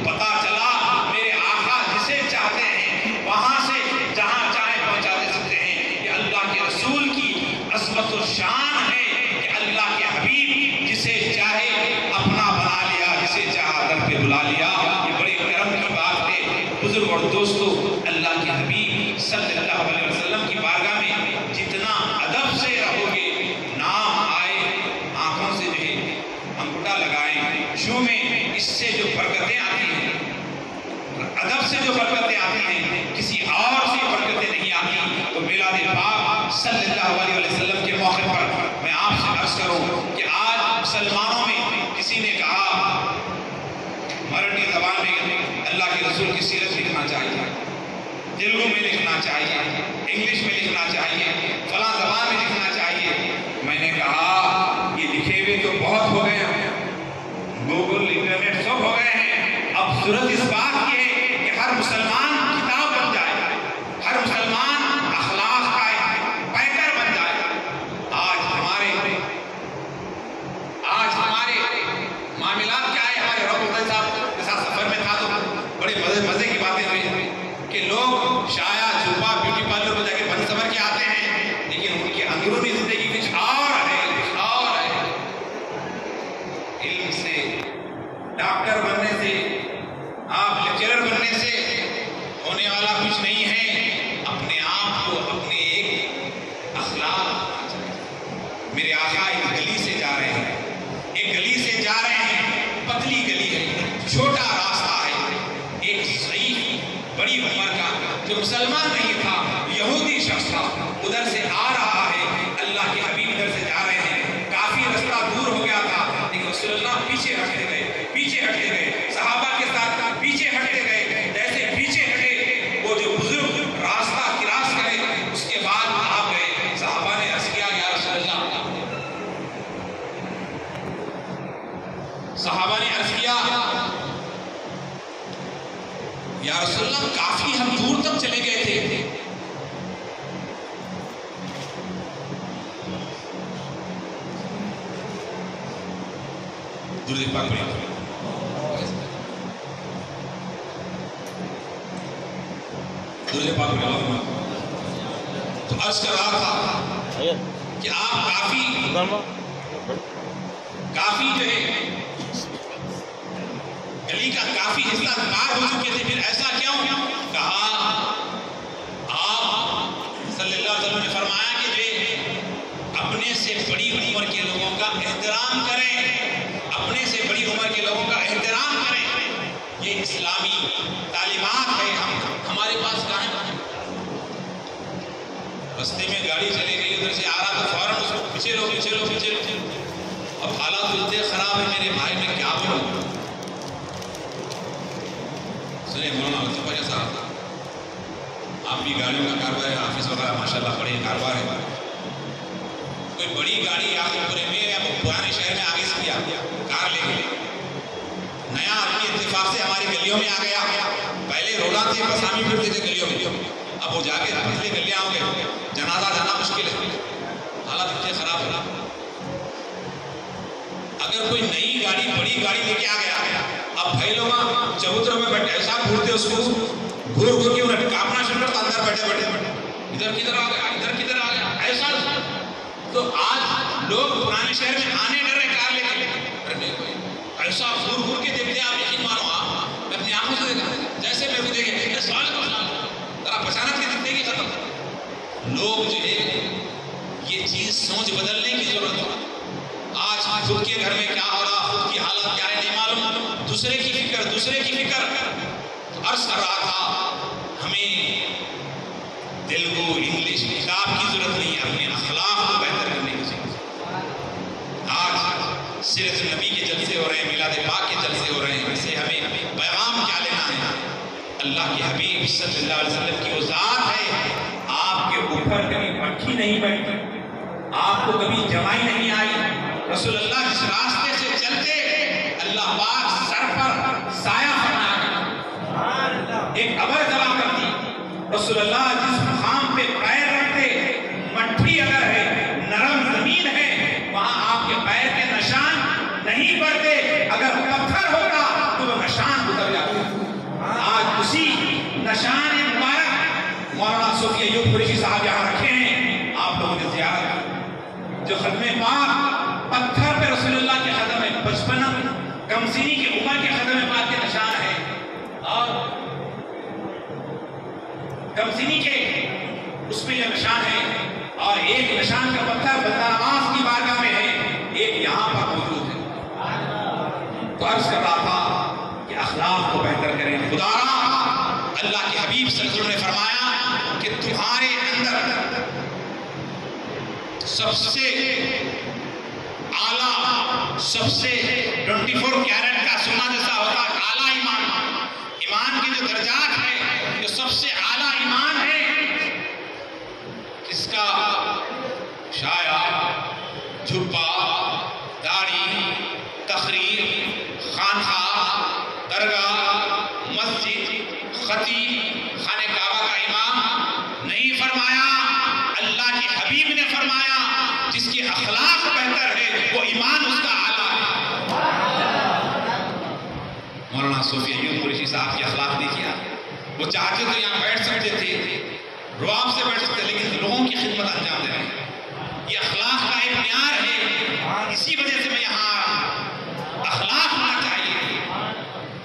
پتا چلا میرے آقا جسے چاہتے ہیں وہاں سے جہاں چاہے پہنچا دے سکتے ہیں۔ یہ اللہ کے رسول کی عظمت و شان ہے کہ اللہ کے حبیب جسے چاہے اپنا بنا لیا، جسے چاہا در پہ بلا لیا۔ یہ بڑے کرم کی بات ہے۔ بزرگ اور دوستو، اللہ کے حبیب صلی اللہ علیہ وسلم کی بارگاہ میں جتنا ادب سے رہو گے، نام آئے، آنکھوں سے جو ہے انگوٹھا لگائیں، شو میں، اس سے جو برکتیں آتی ہیں، ادب سے جو برکتیں آتی ہیں، کسی اور سے برکتیں نہیں آتی۔ تو میلاد پاک صلی اللہ علیہ وسلم کے موقع پر میں آپ سے عرض کروں کہ آج مسلمانوں میں کسی نے کہا مراٹھی زبان میں اللہ کے رسول کی سیرت لکھنا چاہیے، تیلگو میں لکھنا چاہیے، انگلش میں لکھنا چاہیے، فلاں زبان میں لکھنا چاہیے۔ میں نے کہا یہ لکھے ہوئے تو بہت ہو گئے ہیں، گوگل انٹرنیٹ سب ہو گئے ہیں، اب ضرورت اس بات کی ہے کہ ہر مسلمان کتاب بن جائے، ہر مسلمان اخلاق کا پیکر بن جائے۔ آج ہمارے معاملات کیا ہے؟ ہمارے رب صاحب کے ساتھ سفر میں تھا تو بڑے مزے کی باتیں ہوئی کہ لوگ شایا چھپا بیوٹی پارلر میں جا کے بن سفر کے آتے ہیں، لیکن ان کی اندرونی زندگی کچھ اور ہے، کچھ اور ہے۔ علم سے، ڈاکٹر بننے سے، آپ لیکچرر بننے سے ہونے والا کچھ نہیں ہے۔ اپنے آپ کو اپنے ایک اخلاق، میرے آقا ایک گلی سے جا رہے ہیں، ایک گلی سے جا رہے ہیں، پتلی گلی ہے، چھوٹا راستہ ہے، ایک ضعیف بڑی عمر کا جو مسلمان نہیں تھا، یہودی شخص تھا، ادھر سے آ رہا ہے۔ اللہ کے حبیب ادھر سے جا رہے ہیں، کافی رستہ دور ہو گیا تھا، لیکن رسول اللہ پیچھے ہٹتے گئے، پیچھے ہٹتے گئے، صحابہ کے ساتھ پیچھے ہٹتے گئے۔ جیسے پیچھے ہٹے، وہ جو بزرگ راستہ کراس کرے، اس کے بعد آپ گئے۔ صحابہ نے عرض کیا یا رسول اللہ، صحابہ نے عرض کیا یا رسول اللہ کافی ہم دور تک چلے گئے تھے، درود پاک پڑھیں، درود پاک پڑھیں۔ تو عرض کر رہا تھا کہ آپ کافی جو ہے گلی کا کافی حصہ پار ہو چکے تھے، پھر ایسا کیوں؟ کہا آپ صلی اللہ علیہ وسلم نے فرمایا کہ جو اپنے سے بڑی عمر کے لوگوں کا احترام کریں، اپنے سے بڑی عمر کے لوگوں کا احترام کریں۔ یہ اسلامی تعلیمات ہے، ہمارے پاس کہاں ہے؟ رستے میں گاڑی چلے گئی، ادھر سے آ رہا تو فوراً اس کو پیچھے لو، پیچھے لو، پیچھے لو۔ اب حالات اتنے خراب ہے میرے بھائی، میں کیا بولوں؟ سنیں مولانا مصطفیٰ صاحب بھی گاڑیوں کا کاروبار ہے، آفس وغیرہ ماشاءاللہ بڑے کاروبار ہے. کوئی بڑی گاڑی آپ پورے میں یا پرانے شہر میں آگے سے کیا کار لے کے نیا اپنے اتفاق سے ہماری گلیوں میں آ گیا. پہلے روڈاں تھے، بسامی پھرتے تھے گلیوں میں، اب وہ جا کے پتلے گلیاں ہو گئے، جنازہ جانا مشکل ہے، حالات اتنے خراب ہے. اگر کوئی نئی گاڑی بڑی گاڑی لے کے آ گیا، اب بھائی لوگ چبوتروں میں بیٹھے ایسا گھورتے اس کو گھور کے انہیں کاپنا شروع کرتا اندر بیٹھے ادھر کدھر آ گیا ادھر کدھر آ گیا ایسا. تو آج لوگ پرانے شہر میں آنے ڈر رہے کار لے کے، ایسا گھور کے دیکھتے ہیں. آپ یقین مانو میں اپنی آنکھوں سے دیکھا، جیسے میں بھی دیکھے سوال ذرا بچانت کی زندگی ختم. لوگ جو ہے یہ چیز سوچ بدلنے کی ضرورت ہے. آج خود کے گھر میں کیا ہو رہا، خود کی حالت کیا ہے نہیں معلوم، دوسرے کی فکر تو عرض کر رہا تھا ہمیں تیلگو انگلش کتاب کی ضرورت نہیں ہے، اپنے اخلاق کو بہتر کرنے کی ضرورت ہے. آج سیرت النبی کے جلسے ہو رہے ہیں، میلاد پاک کے جلسے ہو رہے ہیں، اسے ہمیں پیغام کیا لینا ہے؟ اللہ کے حبیب صلی اللہ علیہ وسلم کی وہ ذات ہے آپ کے اوپر کبھی پٹھی نہیں بیٹھی، آپ کو کبھی جمائی نہیں آئی. رسول اللہ جس راستے سے چلتے اللہ پاک سر پر سایہ فرمایا ایک ابر جمع کرتی. رسول اللہ جس مقام پہ پیر رکھتے مٹی اگر ہے نرم زمین ہے وہاں آپ کے پیر کے نشان نہیں پڑتے، اگر پتھر ہوگا تو وہ نشان گزر جاتے. آج اسی نشان مبارک مولانا صوفی ایوب قریشی صاحب یہاں رکھے ہیں، آپ لوگوں نے زیارت جو ختم پاک پتھر پہ رسول اللہ کے قدم ہے، 55 کمسینی کی عمر کے قدم پاک کے نشان ہے. اور کمسینی کے اس میں یہ نشان ہے، اور ایک نشان کا پتھر بندرآباد کی بارگاہ میں ہے، ایک یہاں پر موجود ہے. تو عرض کر رہا تھا کہ اخلاق کو بہتر کریں. خدا اللہ کے حبیب صلی اللہ علیہ وسلم نے فرمایا کہ تمہارے اندر سب سے اعلیٰ، سب سے 24 کیرٹ کا سونا جیسا ہوتا ہے اعلیٰ ایمان، ایمان کے جو درجات ہیں جو سب سے اعلیٰ ایمان ہے کس کا؟ شایا، جھپا، داڑھی، تقریر، خانقاہ، درگاہ، مسجد، خطیب، خانہ کعبہ کا امام نہیں فرمایا. اللہ کے حبیب نے فرمایا جس کے اخلاق بہتر ہے وہ ایمان اس کا اعلیٰ ہے. مولانا صوفی ایوب قریشی صاحب کے اخلاق دیکھیا، وہ چاہتے تو یہاں بیٹھ سکتے تھے، رواب سے بیٹھ سکتے، لیکن لوگوں کی خدمت انجام دے رہے ہیں. یہ اخلاق کا ایک معیار ہے، اسی وجہ سے میں یہاں اخلاق ہونا چاہیے،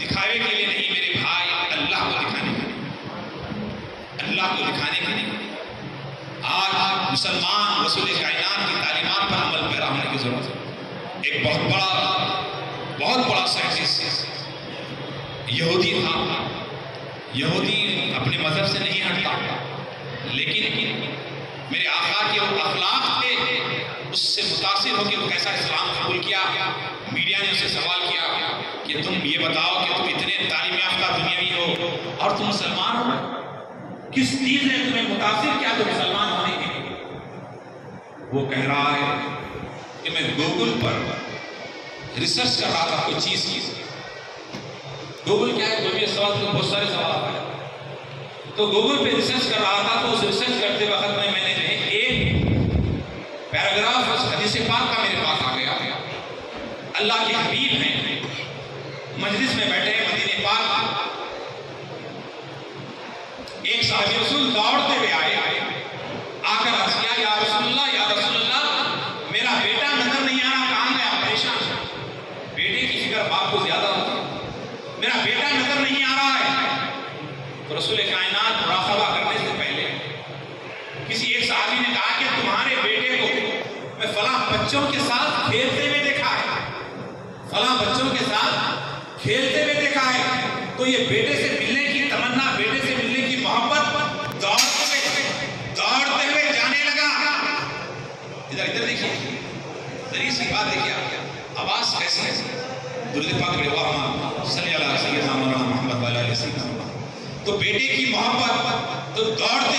دکھاوے کے لیے نہیں میرے بھائی، اللہ کو دکھانے کے لیے، اللہ کو دکھانے کے لیے. آج مسلمان رسول کائنات کی تعلیمات پر عمل پیرا ہونے کی ضرورت ہے. ایک بہت بڑا سائنٹسٹ یہودی تھا. یہودی اپنے مذہب سے نہیں ہٹتا، لیکن میرے آقا کے وہ اخلاق تھے، اس سے متاثر ہو کے وہ کیسا اسلام قبول کیا. میڈیا نے اسے سوال کیا کہ تم یہ بتاؤ کہ تم اتنے تعلیم یافتہ دنیاوی ہو اور تم مسلمان ہو، کس چیز نے تمہیں متاثر کیا تو مسلمان ہونے کے لیے؟ وہ کہہ رہا ہے کہ میں گوگل پر ریسرچ کر رہا تھا کوئی چیز کی. گوگل کیا ہے؟ کوئی سوال تو بہت سارے سوال آتے ہیں، تو گوگل پہ ریسرچ کر رہا تھا. تو اس ریسرچ کرتے وقت میں نے ایک پیراگراف اس حدیث پاک کا میرے پاس آ گیا. اللہ کے حبیب ہیں مجلس میں بیٹھے ہیں مدینے پاک، ایک صحابی رسول دوڑتے ہوئے آئے، آ کر عرض کیا یا رسول اللہ میرا بیٹا نظر نہیں آ رہا، کہاں گیا؟ پریشان. بیٹے کی فکر باپ کو زیادہ ہوتی ہے. میرا بیٹا نظر نہیں آ رہا ہے. تو رسول کائنات مراقبہ کرنے سے پہلے کسی ایک صحابی نے کہا کہ تمہارے بیٹے کو میں فلاں بچوں کے ساتھ کھیلتے ہوئے دیکھا ہے، فلاں بچوں کے ساتھ کھیلتے ہوئے دیکھا ہے. تو یہ بیٹے سے ملنے کی تمنا، بیٹے سے ملنے کی محبت دوڑتے ہوئے جانے لگا. ادھر دیکھیے، ذریعے سی بات دیکھیے، آواز کیسی ہے. درود پاک پڑھے اللہم صلی علی سیدنا مولانا محمد وعلی آلہ سیدنا. تو بیٹے کی محبت تو دوڑتے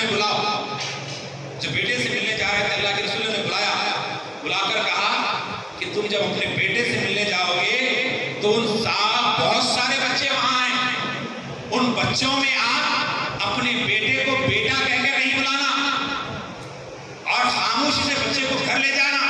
انہیں بلاؤ. جب بیٹے سے ملنے جا رہے تھے اللہ کے رسول نے بلایا, بلا کر کہا کہ تم جب اپنے بیٹے سے ملنے جاؤ گے تو ان بہت سارے بچے وہاں ہیں, ان بچوں میں آپ اپنے بیٹے کو بیٹا کہہ کے نہیں بلانا اور خاموشی سے بچے کو گھر لے جانا.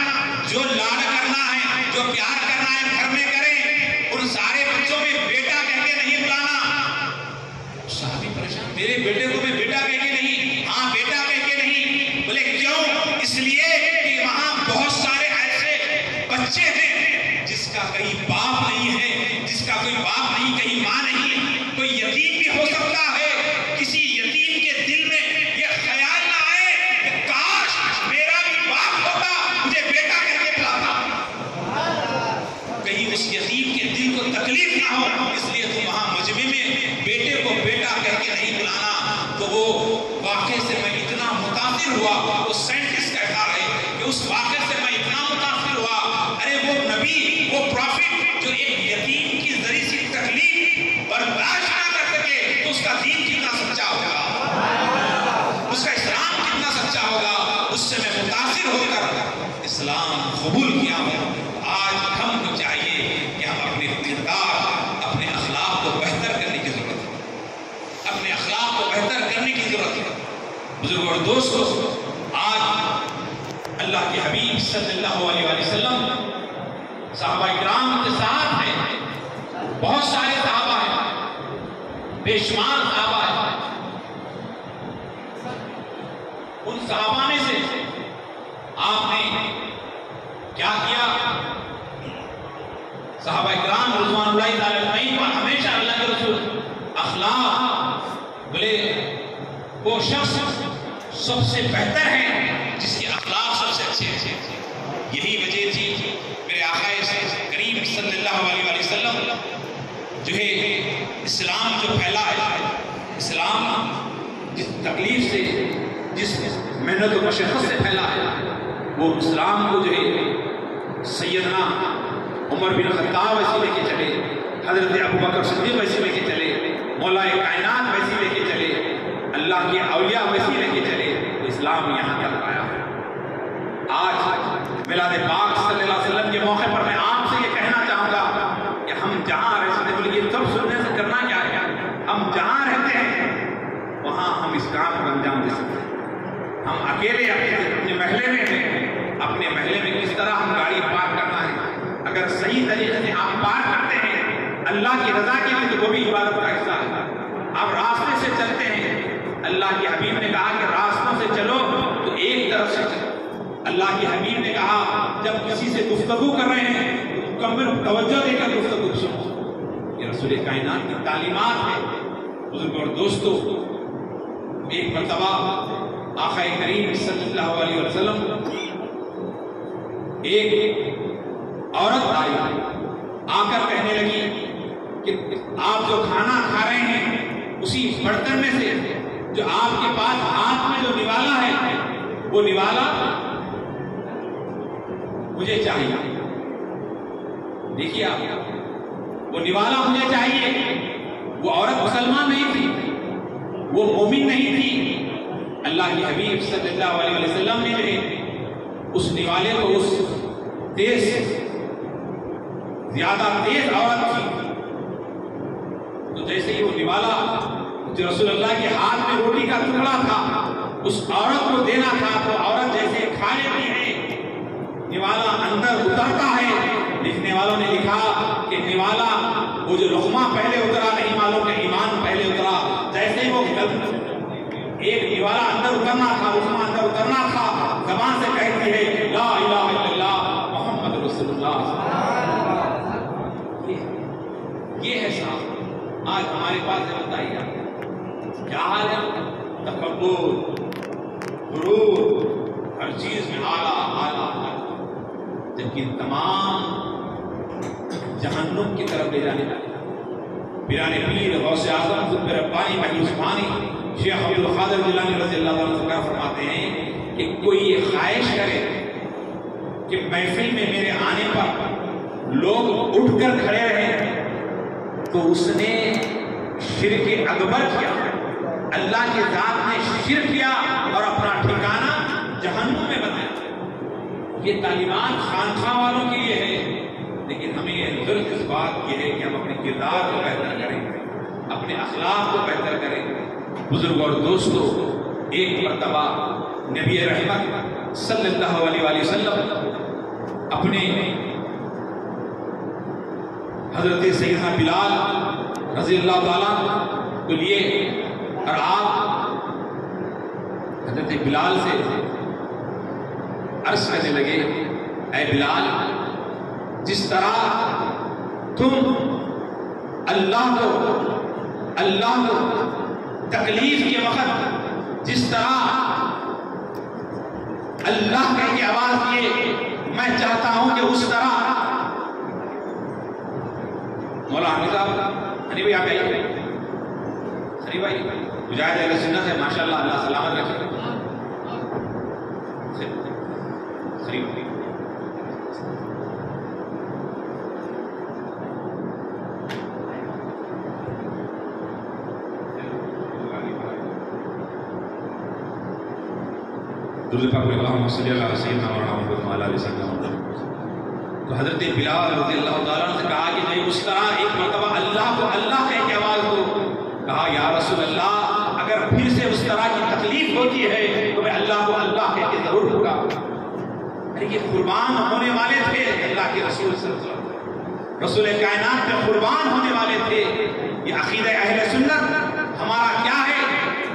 جو لاڈ کرنا ہے, جو پیار کرنا ہے گھر میں کریں, ان سارے بچوں میں بیٹا کہہ کے نہیں بلانا. صحابی پریشان, میرے بیٹے کو میں بیٹا کہہ کے نہیں, ہاں بیٹا کہہ کے نہیں. بولے کیوں؟ اس لیے کہ وہاں بہت سارے ایسے بچے ہیں جس کا کہیں باپ نہیں ہے, جس کا کوئی باپ نہیں, کہیں ماں نہیں, کوئی یتیم بھی ہو سکتا ہے. کسی یتیم کے دل میں یہ خیال نہ آئے کہ کاش میرا بھی باپ ہوتا, مجھے بیٹا کہہ کے بلاتا. کہیں اس یتیم کے دل کو تکلیف نہ ہو, اس لیے تم وہاں مجمع میں بیٹے کو بیٹا کہہ کے نہیں بلانا. تو وہ واقعے سے میں اتنا متاثر ہوا, وہ سائنٹسٹ کہتا ہے کہ اس واقعے سے میں اتنا متاثر ہوا. ارے وہ نبی, وہ پروفٹ جو ایک یتیم کی ذری سی تکلیف برداشت نہ کر سکے, تو اس کا دین کتنا سچا ہوگا, اس کا اسلام کتنا سچا ہوگا. اس سے میں متاثر ہو کر اسلام قبول کیا ہوں. آج ہم کو چاہیے کہ ہم اپنے کردار, اپنے اخلاق کو بہتر کرنے کی ضرورت ہے, اپنے اخلاق کو بہتر کرنے کی ضرورت ہے. بزرگوں اور دوستوں, آج اللہ کے حبیب صلی اللہ علیہ وسلم صحابہ کرام کے ساتھ ہیں, بہت سارے صحابہ ہیں, بے شمار صحابہ ہیں. ان صحابہ میں سے آپ نے کیا کیا؟ صحابہ کرام رضوان اللہ تعالی اجمعین پر ہمیشہ اللہ کے رسول اخلاق, بولے وہ شخص سب سے بہتر ہے جس کے اخلاق سب سے اچھے ہیں. یہی وجہ تھی میرے آقا کریم صلی اللہ علیہ وسلم جو ہے اسلام جو پھیلا ہے, اسلام جس تکلیف سے, جس محنت و مشقت سے پھیلا ہے, وہ اسلام کو جو ہے سیدنا عمر بن خطاب ویسے لے کے چلے, حضرت ابوبکر صدیق ویسے لے کے چلے, مولا کائنات ویسے لے کے چلے, اللہ کے اولیاء ویسے لے کے چلے, اسلام یہاں تک آیا. آج میلاد پاک صلی اللہ علیہ وسلم کے موقع پر میں آپ سے یہ کہنا چاہوں گا کہ ہم جہاں رہتے ہیں, بولے یہ سب سننے سے کرنا کیا ہے, ہم جہاں رہتے ہیں وہاں ہم اس کام کو انجام دے سکتے ہیں. ہم اکیلے اپنے محلے میں ہیں, اپنے محلے میں کس طرح ہم گاڑی پارک کرنا ہے, اگر صحیح طریقے سے آپ پارک کرتے ہیں اللہ کی رضا کے لیے تو وہ بھی عبادت کا حصہ ہے. آپ راستے سے چلتے ہیں, اللہ کے حبیب نے کہا کہ راستوں سے چلو تو ایک طرف سے چلو. اللہ کے حبیب نے کہا جب کسی سے گفتگو کر رہے ہیں مکمل توجہ دے کر گفتگو سنو. یہ رسول کائنات کی تعلیمات ہے. بزرگوں اور دوستوں, ایک مرتبہ آقا کریم صلی اللہ علیہ وسلم ایک عورت آئی, آ کر کہنے لگی کہ آپ جو کھانا کھا رہے ہیں اسی برتن میں سے جو آپ کے پاس ہاتھ میں جو نوالا ہے وہ نوالا مجھے چاہیے. دیکھیے آپ, وہ نوالا مجھے چاہیے. وہ عورت مسلمان نہیں تھی, وہ مومن نہیں تھی. اللہ کے حبیب صلی اللہ علیہ وسلم نے اس نوالے کو, اس تیز زیادہ تیز عورت تھی, تو جیسے ہی وہ نوالا جو رسول اللہ کے ہاتھ میں روٹی کا ٹکڑا تھا اس عورت کو دینا تھا, تو عورت جیسے کھا لیتی ہے, نوالا اندر اترتا ہے. لکھنے والوں نے لکھا کہ نوالا وہ جو لقمہ پہلے اترا, نہیں معلوم کہ ایمان پہلے اترا. جیسے وہ ایک نوالا اندر اترنا تھا, لقمہ اندر اترنا تھا, زبان سے کہتی ہے لا الہ الا اللہ محمد رسول اللہ. یہ ہے صاحب آج ہمارے پاس ہے. بتائیے کیا حال ہے؟ تکبر, غرور, ہر چیز میں اعلیٰ, جبکہ تمام جہنم کی طرف لے جانے والے. پیران پیر غوث اعظم قطب ربانی محی سبحانی شیخ عبد القادر جیلانی رضی اللہ عنہ فرماتے ہیں کہ کوئی یہ خواہش کرے کہ محفل میں میرے آنے پر لوگ اٹھ کر کھڑے رہیں تو اس نے شرک اکبر کیا. اللہ کی ذات نے شرک کیا اور اپنا ٹھکانہ جہنم میں بنایا۔ یہ تعلیمات خانقاہ والوں کے لیے ہے، لیکن ہمیں یہ غرض اس بات کی ہے کہ ہم اپنے کردار کو بہتر کریں، اپنے اخلاق کو بہتر کریں۔ بزرگ اور دوستو، ایک مرتبہ نبی رحمت صلی اللہ علیہ وسلم اپنے حضرت سیدنا بلال رضی اللہ تعالیٰ کو لیے اور آپ حضرت بلال سے عرض کرنے لگے، اے بلال، جس طرح تم اللہ کو تکلیف کے وقت جس طرح اللہ کہہ کے آواز دیے، میں چاہتا ہوں کہ اس طرح مولانا صاحب ہنی بھائی آپ آئیے، ہنی بھائی مجاہد اہل سنت ہے ماشاءاللہ، اللہ سلامت رکھے۔ درود پاک میں اللہم صلی اللہ علیہ وسلم وعلی آلہ وسلم۔ تو حضرت بلال رضی اللہ تعالیٰ نے کہا کہ نہیں، اس طرح ایک مرتبہ اللہ کو اللہ کہہ کے آواز دو۔ کہا یا رسول اللہ، اگر پھر سے اس طرح کی تکلیف ہوتی ہے تو میں اللہ کو اللہ کہہ کے ضرور ہوگا۔ یہ قربان ہونے والے تھے اللہ کے رسول صلی اللہ علیہ وسلم، رسول کائنات میں قربان ہونے والے تھے۔ یہ عقیدہ اہل سنت ہمارا کیا ہے؟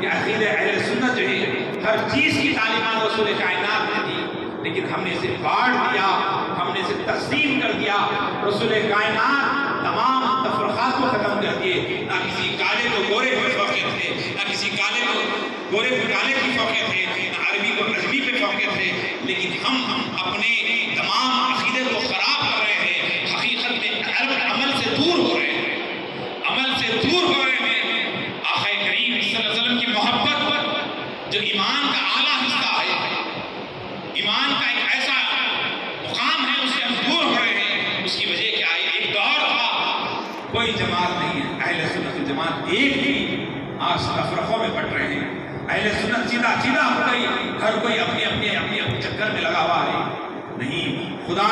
یہ عقیدہ اہل سنت جو ہے ہر چیز کی تعلیمات رسول کائنات نے دی، لیکن ہم نے اسے بانٹ دیا، ہم نے اسے تقسیم کر دیا۔ رسول کائنات تمام تفرقات کو ختم کر دیے، نہ کسی کالے کو گورے پہ فوقیت ہے، نہ کسی کالے کو گورے پہ کالے کی فوقیت ہے، نہ عربی کو عجمی پہ فوقیت ہے، لیکن ہم اپنے تمام عقیدے کو خراب کر رہے ہیں، حقیقت میں عمل سے دور ہو رہے ہیں، عمل سے دور ہو رہے ہیں۔ آقا کریم صلی اللہ علیہ وسلم کی محبت جو ایمان کا اعلیٰ حصہ ہے، ایمان کا ایک ایسا مقام ہے، اس سے ہم دور ہو رہے ہیں۔ اس کی وجہ کیا ہے؟ ایک دور تھا، کوئی جماعت نہیں ہے، اہل سنت کی جماعت ایک تھی، آج تفرقوں میں بٹ رہے ہیں۔ اہل سنت چیدہ ہو گئی، ہر کوئی اپنے چکر میں لگا ہوا ہے۔ نہیں، خدا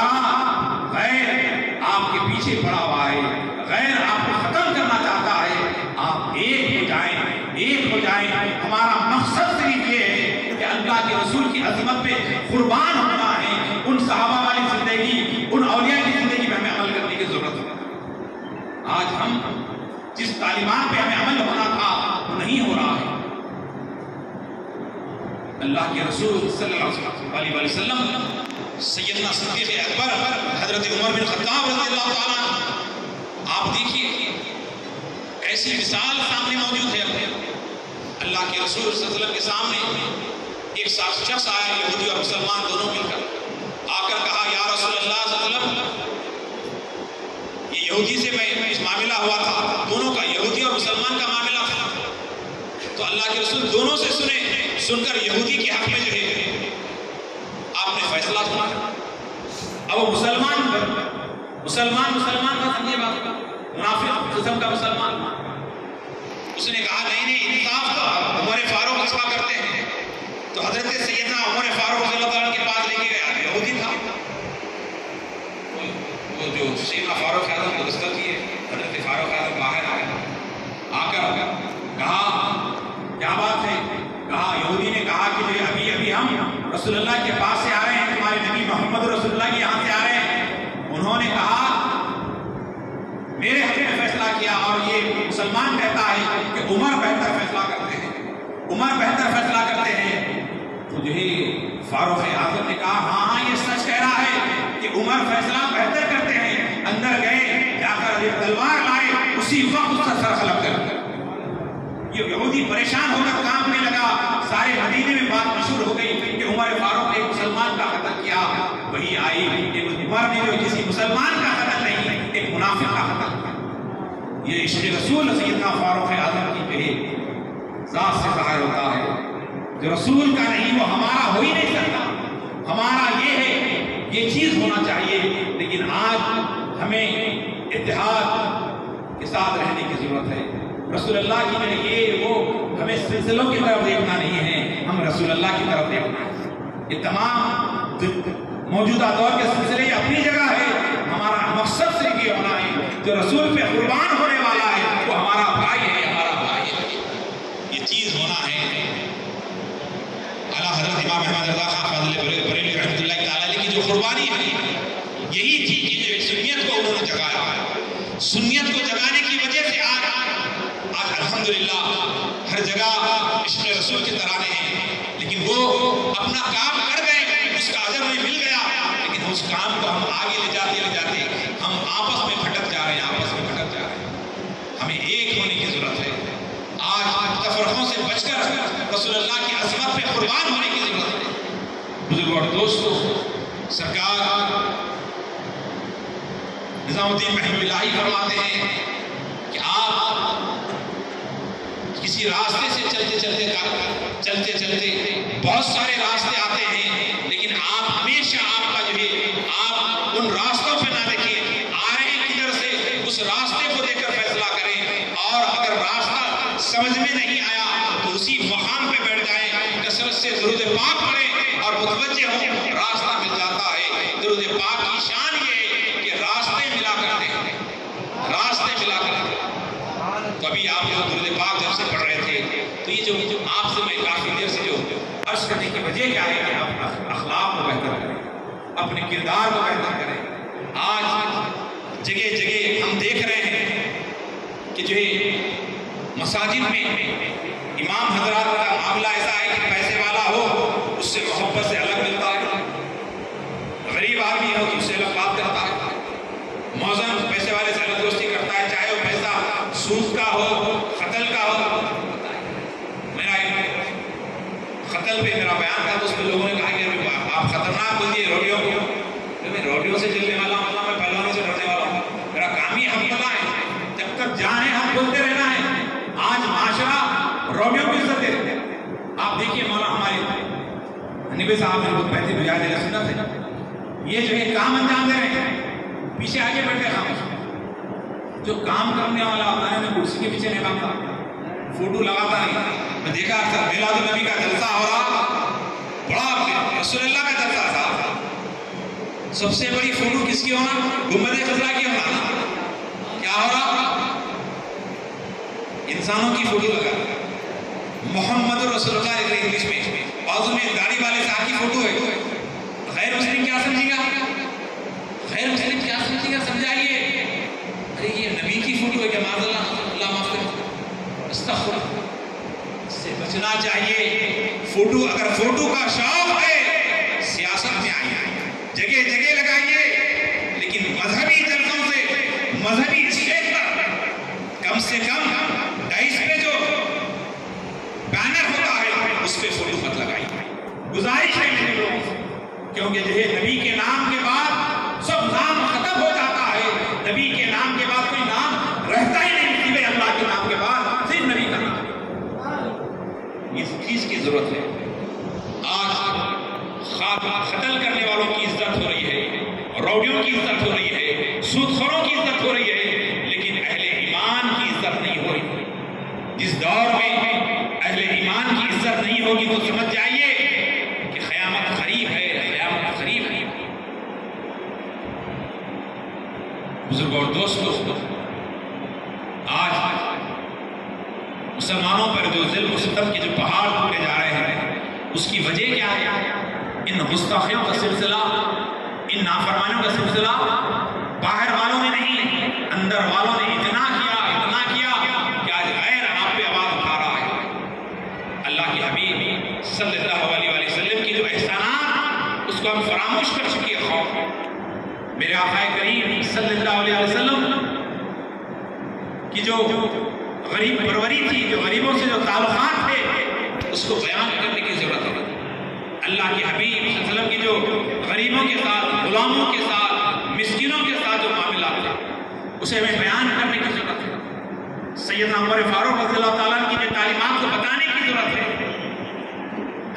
غیر آپ کے پیچھے پڑا ہوا ہے، غیر آپ کو ختم کرنا چاہتا ہے۔ آپ ایک ہو جائیں، ایک ہو جائیں۔ ہمارا مقصد صرف یہ ہے کہ اللہ کے رسول کی عظمت پہ قربان ہونا ہے۔ ان صحابہ والی زندگی، ان اولیاء کی زندگی میں ہمیں عمل کرنے کی ضرورت ہے۔ آج ہم جس تعلیمات پہ ہمیں عمل ہونا تھا وہ نہیں ہو رہا ہے۔ اللہ کے رسول صلی اللہ علیہ وسلم سیدنا صدیق اکبر حضرت عمر بن خطاب رضی اللہ تعالیٰ، آپ دیکھیے ایسی مثال سامنے موجود ہے۔ اللہ کے رسول صلی اللہ علیہ وسلم کے سامنے ایک شخص آیا، یہودی اور مسلمان دونوں مل کر آ کر کہا، یا رسول اللہ صلی اللہ علیہ وسلم، یہ یہودی سے میں اس معاملہ ہوا تھا، دونوں کا یہودی اور مسلمان کا معاملہ تھا۔ تو اللہ کے رسول دونوں سے سن کر یہودی کے حق میں جو ہے آپ نے فیصلہ سنا۔ اب وہ مسلمان کا سمجھے بات، منافق قسم کا مسلمان، اس نے کہا نہیں انصاف تو عمر فاروق اصفا کرتے ہیں۔ تو حضرت سیدنا عمر فاروق رضی اللہ تعالیٰ کے پاس لے کے گیا، یہودی تھا، وہ جو سیدنا فاروق اعظم کو دستخط کیے، حضرت فاروق اعظم باہر آ کر کہا کیا بات ہے؟ کہا یہودی نے کہا کہ جو ابھی ہم رسول اللہ کے پاس سے آ رہے ہیں، تمہارے نبی محمد رسول اللہ کے یہاں سے آ رہے ہیں، انہوں نے کہا میرے حق میں فیصلہ کیا، اور یہ مسلمان کہتا ہے کہ عمر بہتر فیصلہ کرتے ہیں۔ تو جو ہے فاروق اعظم نے کہا ہاں یہ سچ کہہ رہا ہے کہ عمر فیصلہ بہتر کرتے ہیں۔ اندر گئے، جا کر ایک تلوار لائے، اسی وقت اس کا سر خلق کر یہ یہودی پریشان ہو کر کانپنے لگا۔ سارے مدینے میں بات مشہور ہو گئی کہ عمر فاروق نے ایک مسلمان کا قتل کیا۔ وہی آئی کہ عمر نے جو کسی مسلمان کا قتل نہیں، ایک منافق کا قتل کیا۔ یہ عشق رسول سیدنا فاروق اعظم کی جو ہے ذات سے ظاہر ہوتا ہے۔ جو رسول کا نہیں وہ ہمارا ہو ہی نہیں سکتا۔ ہمارا یہ ہے، یہ چیز ہونا چاہیے، لیکن آج ہمیں اتحاد کے ساتھ رہنے کی ضرورت ہے۔ رسول اللہ کی جو یہ وہ ہمیں سلسلوں کی طرف دیکھنا نہیں ہے، ہم رسول اللہ کی طرف دیکھنا ہے۔ یہ تمام موجودہ دور کے سلسلے اپنی جگہ ہے، ہمارا مقصد صرف یہ ہونا ہے جو رسول پہ قربان ہونے والا ہے وہ ہمارا بھائی ہے، ہمارا بھائی ہے، یہ چیز ہونا ہے۔ اعلیٰ حضرت امام احمد رضا خان فاضل بریلوی رحمۃ اللہ تعالی علیہ کی جو قربانی ہے یہی تھی کہ جو سنیت کو انہوں نے جگایا، سنیت کو جگانے کی وجہ سے آج الحمدللہ ہر جگہ عشق رسول کے ترانے ہیں، لیکن وہ اپنا کام کر گئے، اس کا اجر انہیں مل گیا، لیکن اس کام کو ہم آگے لے جاتے ہم آپس میں پھٹک جا رہے ہیں، ہمیں ایک ہونے کی ضرورت ہے۔ آج تفرقوں سے بچ کر رسول اللہ کی عظمت پہ قربان ہونے کی ضرورت ہے۔ بزرگوں اور دوستو، سرکار نظام الدین محمود الہی فرماتے ہیں کہ آپ کسی راستے سے چلتے بہت سارے راستے آتے ہیں، لیکن آپ ہمیشہ آپ کا جو ہے آپ ان راستوں پہ نہ دیکھیں، آ رہے ہیں کدھر سے اس راستے کو دیکھ کر فیصلہ کریں، اور اگر راستہ سمجھ میں نہیں آیا تو اسی مقام پہ بیٹھ جائیں، کثرت سے درود پاک پڑھیں اور متوجہ ہوں، راستہ مل جاتا ہے۔ درود پاک کی شان یہ ہے کہ راستے ملا کرتے ہیں۔ تو ابھی آپ جو درود پاک جب سے پڑھ رہے تھے تو یہ جو آپ سے میں کافی دیر سے جو عرض کرنے کی وجہ کیا ہے کہ آپ اخلاق کو بہتر کریں، اپنے کردار کو بہتر کریں۔ آج جگہ جگہ ہم دیکھ رہے ہیں کہ جو مساجد میں امام حضرات کا معاملہ ایسا ہے کہ پیسے والا ہو اس سے محبت سے الگ ملتا ہے، غریب آدمی ہو تو اس سے الگ بات کرتا ہے، موزن پیسے والے سے الگ دوستی کرتا ہے، چاہے وہ پیسہ سود کا ہو، قتل کا ہو۔ میرا قتل پہ میرا بیان تھا تو اس میں لوگوں نے کہا کہ آپ خطرناک بولئے روٹیوں کو، میں روٹیوں سے جلنے والا ہوں، میں پہلوانوں سے ڈرنے والا ہوں، میرا کام ہی ہم پتہ ہے، جب تک جانے ہم بولتے رہنا ہے۔ آج معاشرہ روٹیوں کی عزت دیتے ہیں۔ آپ دیکھیے مولا ہمارے حنیفی صاحب نے بہت پہلے بجائے دے سنت ہے، یہ جو ہے کام انجام دے رہے ہیں، پیچھے آگے بیٹھے خاموش، جو کام کرنے والا ہوتا ہے میں کرسی کے پیچھے نہیں بھاگتا، فوٹو لگاتا نہیں۔ میں دیکھا اکثر میلاد النبی کا جلسہ ہو رہا، بڑا رسول اللہ کا جلسہ تھا، سب سے بڑی فوٹو کس کی ہونا؟ گنبد خضرا کی ہونا۔ کیا ہو رہا؟ انسانوں کی فوٹو لگا، محمد رسول اللہ علیہ انگلش میں، بازو میں داڑھی والے صاحب کی فوٹو ہے۔ غیر مسلم کیا سمجھے گا؟ غیر مسلم کیا سمجھے گا؟ سمجھائیے، ارے یہ نبی کی فوٹو ہے کہ معاذ اللہ معاف کرے، استغفر اللہ، اس سے بچنا چاہیے۔ فوٹو اگر فوٹو کا شوق ہے سیاست میں آئیے، جگہ جگہ لگائیے، لیکن مذہبی جلسوں سے، مذہبی اسٹیج پر کم سے کم ڈائس پہ جو بینر ہوتا ہے اس پہ فوٹو مت لگائیے، گزارش ہے میرے لوگوں سے، کیونکہ جو ہے نبی کے نام کے بعد سب نام ختم ہو جاتا ہے، نبی کے نام کے بعد کوئی نام رہتا ہی نہیں، سوائے اللہ کے نام کے بعد صرف نبی کا نام۔ اس چیز کی ضرورت ہے۔ آج قتل کرنے والوں کی عزت ہو رہی ہے، روڈیوں کی عزت ہو رہی ہے، سود خوروں کی عزت ہو رہی ہے، لیکن اہل ایمان کی عزت نہیں ہو رہی۔ جس دور میں اہل ایمان کی عزت نہیں ہوگی تو سمجھ جائیے کہ قیامت قریب ہے، قیامت قریب ہے۔ بزرگوں اور دوستوں، آج مسلمانوں پر جو ظلم و ستم کے جو پہاڑ ٹوٹے جا رہے ہیں اس کی وجہ کیا ہے؟ ان گستاخیوں کا سلسلہ، ان نافرمانیوں کا سلسلہ باہر والوں نے نہیں، اندر والوں نے اتنا کیا کہ آج غیر آپ پہ آواز اٹھا رہا ہے۔ اللہ کے حبیب صلی اللہ علیہ وسلم کی جو احسانات اس کو ہم فراموش کر چکے ہیں۔ میرے آقا کریم صلی اللہ علیہ وسلم کی جو غریب پروری تھی، جو غریبوں سے جو تعلقات تھے اس کو بیان کرنے کی ضرورت ہے۔ اللہ کے حبیب صلی اللہ علیہ وسلم کی جو غریبوں کے ساتھ، غلاموں کے ساتھ، مسکینوں کے ساتھ جو معاملات تھے اسے ہمیں بیان کرنے کی ضرورت ہے۔ سیدنا عمر فاروق رضی اللہ تعالیٰ کی جو تعلیمات کو بتانے کی ضرورت ہے۔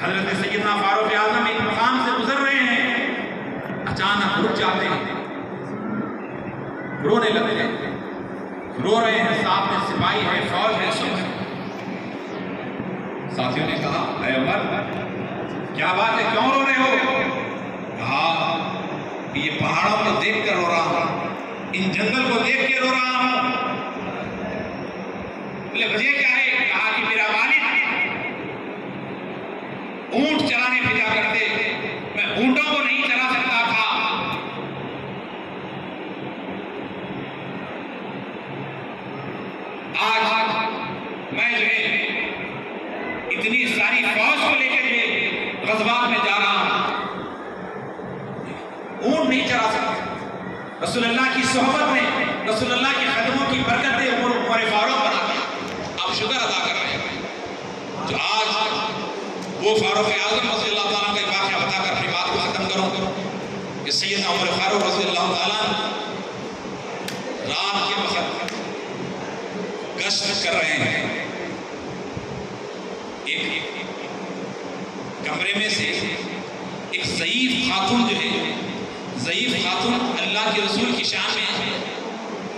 حضرت سیدنا فاروق اعظم ایک مقام سے گزر رہے ہیں، اچانک رک جاتے ہیں، رونے لگتے ہیں، رو رہے ہیں، ساتھ میں سپاہی صفائی ہے، فوج ہے، سب ہے۔ ساتھیوں نے کہا اے عمر کیا بات ہے، کیوں رو رہے ہو؟ کہا کہ یہ پہاڑوں کو دیکھ کر رو رہا ہوں، ان جنگل کو دیکھ کے رو رہا ہوں۔ بولے وجہ کیا ہے؟ کہا کہ میرا والد اونٹ چرانے بھیجا کرتے، میں اونٹوں کو نہیں چرا سکتا تھا۔ آج میں جو ہے اتنی ساری فوج کو لے کے غزوات میں جا رہا ہوں، اونٹ نہیں چرا سکتا۔ رسول اللہ کی صحبت میں، رسول اللہ کے قدموں کی برکت نے عمر فاروق بنا دیا۔ آپ شکر ادا کر رہے ہیں جو آج وہ فاروق اعظم رضی اللہ تعالیٰ کا ایک واقعہ بتا کر اپنی بات کو ختم کروں کہ سیدنا عمر فاروق رضی اللہ تعالیٰ رات کے وقت گشت کر رہے ہیں، ایک کمرے میں سے ایک ضعیف خاتون جو ہے، ضعیف خاتون اللہ کے رسول کی شان میں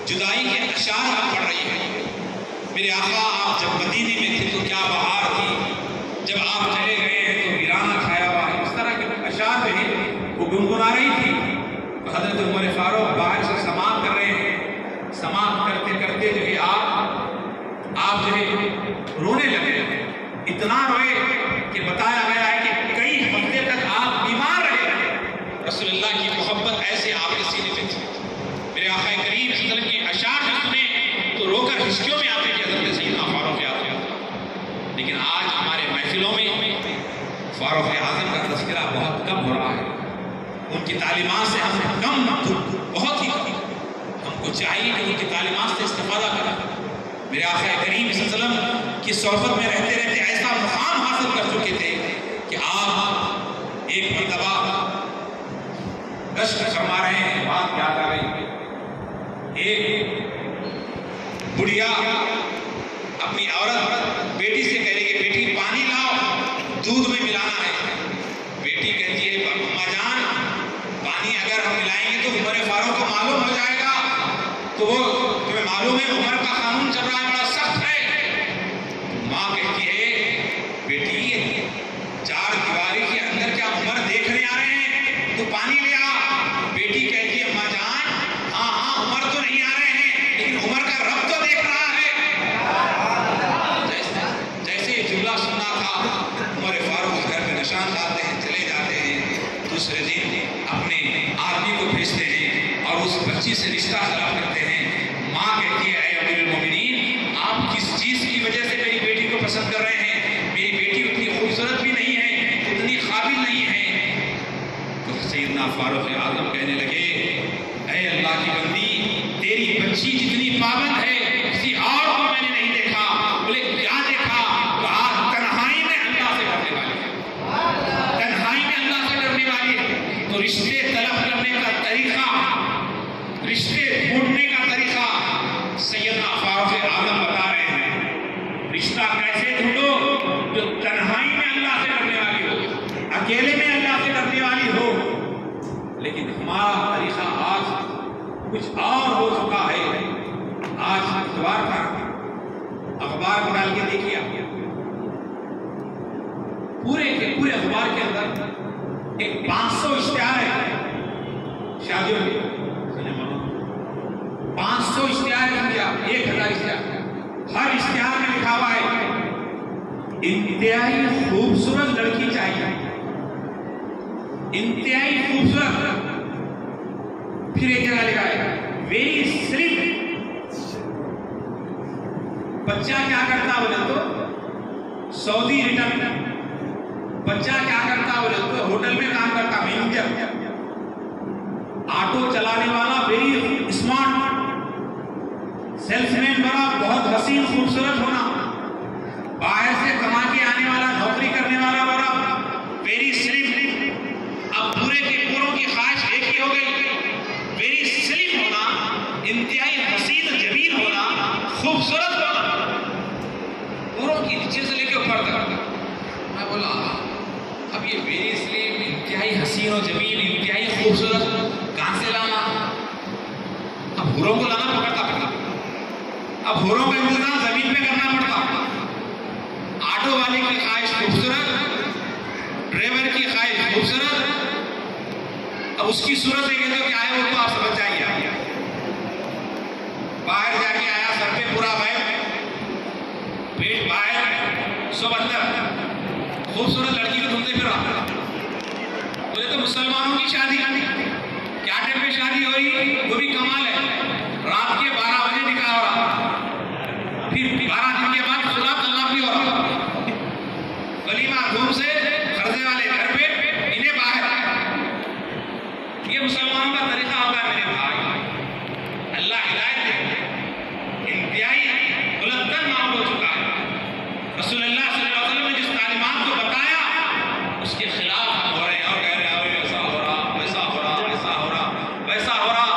جدائی کے اشعار پڑھ رہی ہے۔ میرے آقا آپ جب مدینے میں تھے تو کیا بہار تھی، جب آپ چلے گئے ہیں تو ویرانہ چھایا ہوا ہے، اس طرح کے اشعار جو ہے وہ گنگنا رہی تھی۔ تو حضرت عمر فاروق باہر سے سماعت کر رہے ہیں، سماعت کرتے کرتے جو ہے آپ جو ہے رونے لگے، اتنا روئے کہ بتایا گیا ہے کہ کئی ہفتے تک آپ بیمار رہے۔ رسول اللہ کی محبت ایسے آپ کے سینے پہ تھی۔ میرے آقا کریم صلی اللہ علیہ وسلم کے اشعار جو سنے تو رو کر ہچکیوں میں آتے کہ حضرت سیدنا فاروق یاد ہوتا۔ لیکن آج ہمارے محفلوں میں فاروق اعظم کا تذکرہ بہت کم ہو رہا ہے، ان کی تعلیمات سے ہم کم بہت ہی ہم کو چاہیے کہ ان کی تعلیمات سے استفادہ کریں۔ میرے آقا کریم صلی اللہ علیہ وسلم کی صحبت میں رہتے رہتے ایسا مقام حاصل کر چکے تھے کہ آپ ایک مرتبہ گشت فرما رہے ہیں، بات یاد آ رہی، ایک بڑھیا اپنی عورت بیٹی سے کہہ رہی کہ بیٹی پانی لاؤ، دودھ میں ملانا ہے۔ بیٹی کہتی ہے اماں جان پانی اگر ہم ملائیں گے تو عمر فاروق کو معلوم ہو جائے گا، تو وہ تمہیں معلوم ہے عمر کا قانون چل رہا ہے، بڑا سخت ہے۔ ماں کہتی ہے بیٹی چار دیواری کے اندر کیا عمر دیکھنے آ رہے ہیں، تو پانی لے آ۔ بیٹی کہتی ہے اماں جان ہاں عمر تو نہیں آ رہے ہیں لیکن عمر کا رب تو دیکھ رہا ہے۔ جیسے جملہ سننا تھا عمر فاروق گھر میں نشان ڈالتے ہیں، چلے جاتے ہیں، دوسرے دن اپنے آدمی کو بھیجتے ہیں اور اس بچی سے رشتہ طلب کرتے ہیں۔ ماں کہتی ہے اے امیر المومنین آپ کس چیز کی وجہ سے میری بیٹی کو پسند کر رہے ہیں؟ میری بیٹی اتنی خوبصورت بھی نہیں ہے، اتنی قابل نہیں ہے۔ تو سیدنا فاروق اعظم کہنے لگے اے اللہ کی بندی تیری بچی جتنی پابند ہے کسی اور کو میں نے نہیں دیکھا۔ بولے کیا دیکھا؟ تو آج تنہائی میں اللہ سے ڈرنے والی ہے، تنہائی میں اللہ سے ڈرنے والی ہے۔ تو رشتے طلب کرنے کا طریقہ، رشتے ڈھونڈنے کا طریقہ سیدنا فاروق اعظم بتا رہے ہیں۔ رشتہ کیسے ڈھونڈو؟ جو تنہائی میں اللہ سے ڈرنے والی ہو، اکیلے میں اللہ سے ڈرنے والی ہو۔ لیکن ہمارا طریقہ آج کچھ اور ہو چکا ہے۔ آج اتوار کا اخبار کو ڈال کے دیکھیے، پورے کے پورے اخبار کے اندر ایک 500 اشتہار ہے شادیوں کے، 500 اشتہار لکھ دیا، 1000 اشتہار، ہر اشتہار میں لکھا ہوا ہے انتہائی خوبصورت لڑکی چاہیے، انتہائی خوبصورت۔ پھر ایک جگہ لکھا ہے ویری سلیم۔ بچہ کیا کرتا بولے تو سعودی ریٹرن، بچہ کیا کرتا بولے تو ہوٹل میں کام کرتا، مینیجر، آٹو چلانے والا ویری اسمارٹ، سیلس مین بڑا بہت حسین خوبصورت ہونا، باہر سے کما کے آنے والا نوکری کرنے والا بڑا ویری سلیم۔ اب پورے کے پوروں کی خواہش ایک ہی ہو گئی، ویری سلیم ہونا، انتہائی حسین جمیل ہونا، خوبصورت ہونا، پوروں کی نیچے سے لے کے اوپر تک۔ میں بولا اب یہ ویری سلیم، انتہائی حسین و جمیل، انتہائی خوبصورت کہاں سے لانا؟ اب ہوروں کو لانا پکڑتا، اب ہوروں کا انتظام اب اس کی صورت دیکھیں تو کیا ہے وہ تو آپ سمجھ جائیے. باہر جا کے آیا, سر پہ پورا بیگ, پیٹ باہر, سب اندر, خوبصورت لڑکی کو ڈھونڈتے پھر رہا. بولے تو مسلمانوں کی شادی, کیا ٹائم پہ شادی ہوئی وہ بھی کمال ہے. رات کے 12 بجے نکاح ہو رہا, پھر 12 دن کے بعد خدا طلاق بھی ہو رہا. ولیمہ دھوم سے قرضے والے گھر پہ, انہیں باہر. یہ مسلمانوں کا طریقہ ہوگا میرے بھائی. اللہ ہدایت دے, انتہائی بلند تر معاملہ ہو چکا ہے. رسول اللہ صلی اللہ علیہ وسلم نے جس تعلیمات کو بتایا اس کے خلاف ہم ہو رہے ہیں اور کہہ رہے ہیں ایسا ہو رہا, ویسا ہو رہا, ایسا ہو رہا, ویسا ہو رہا.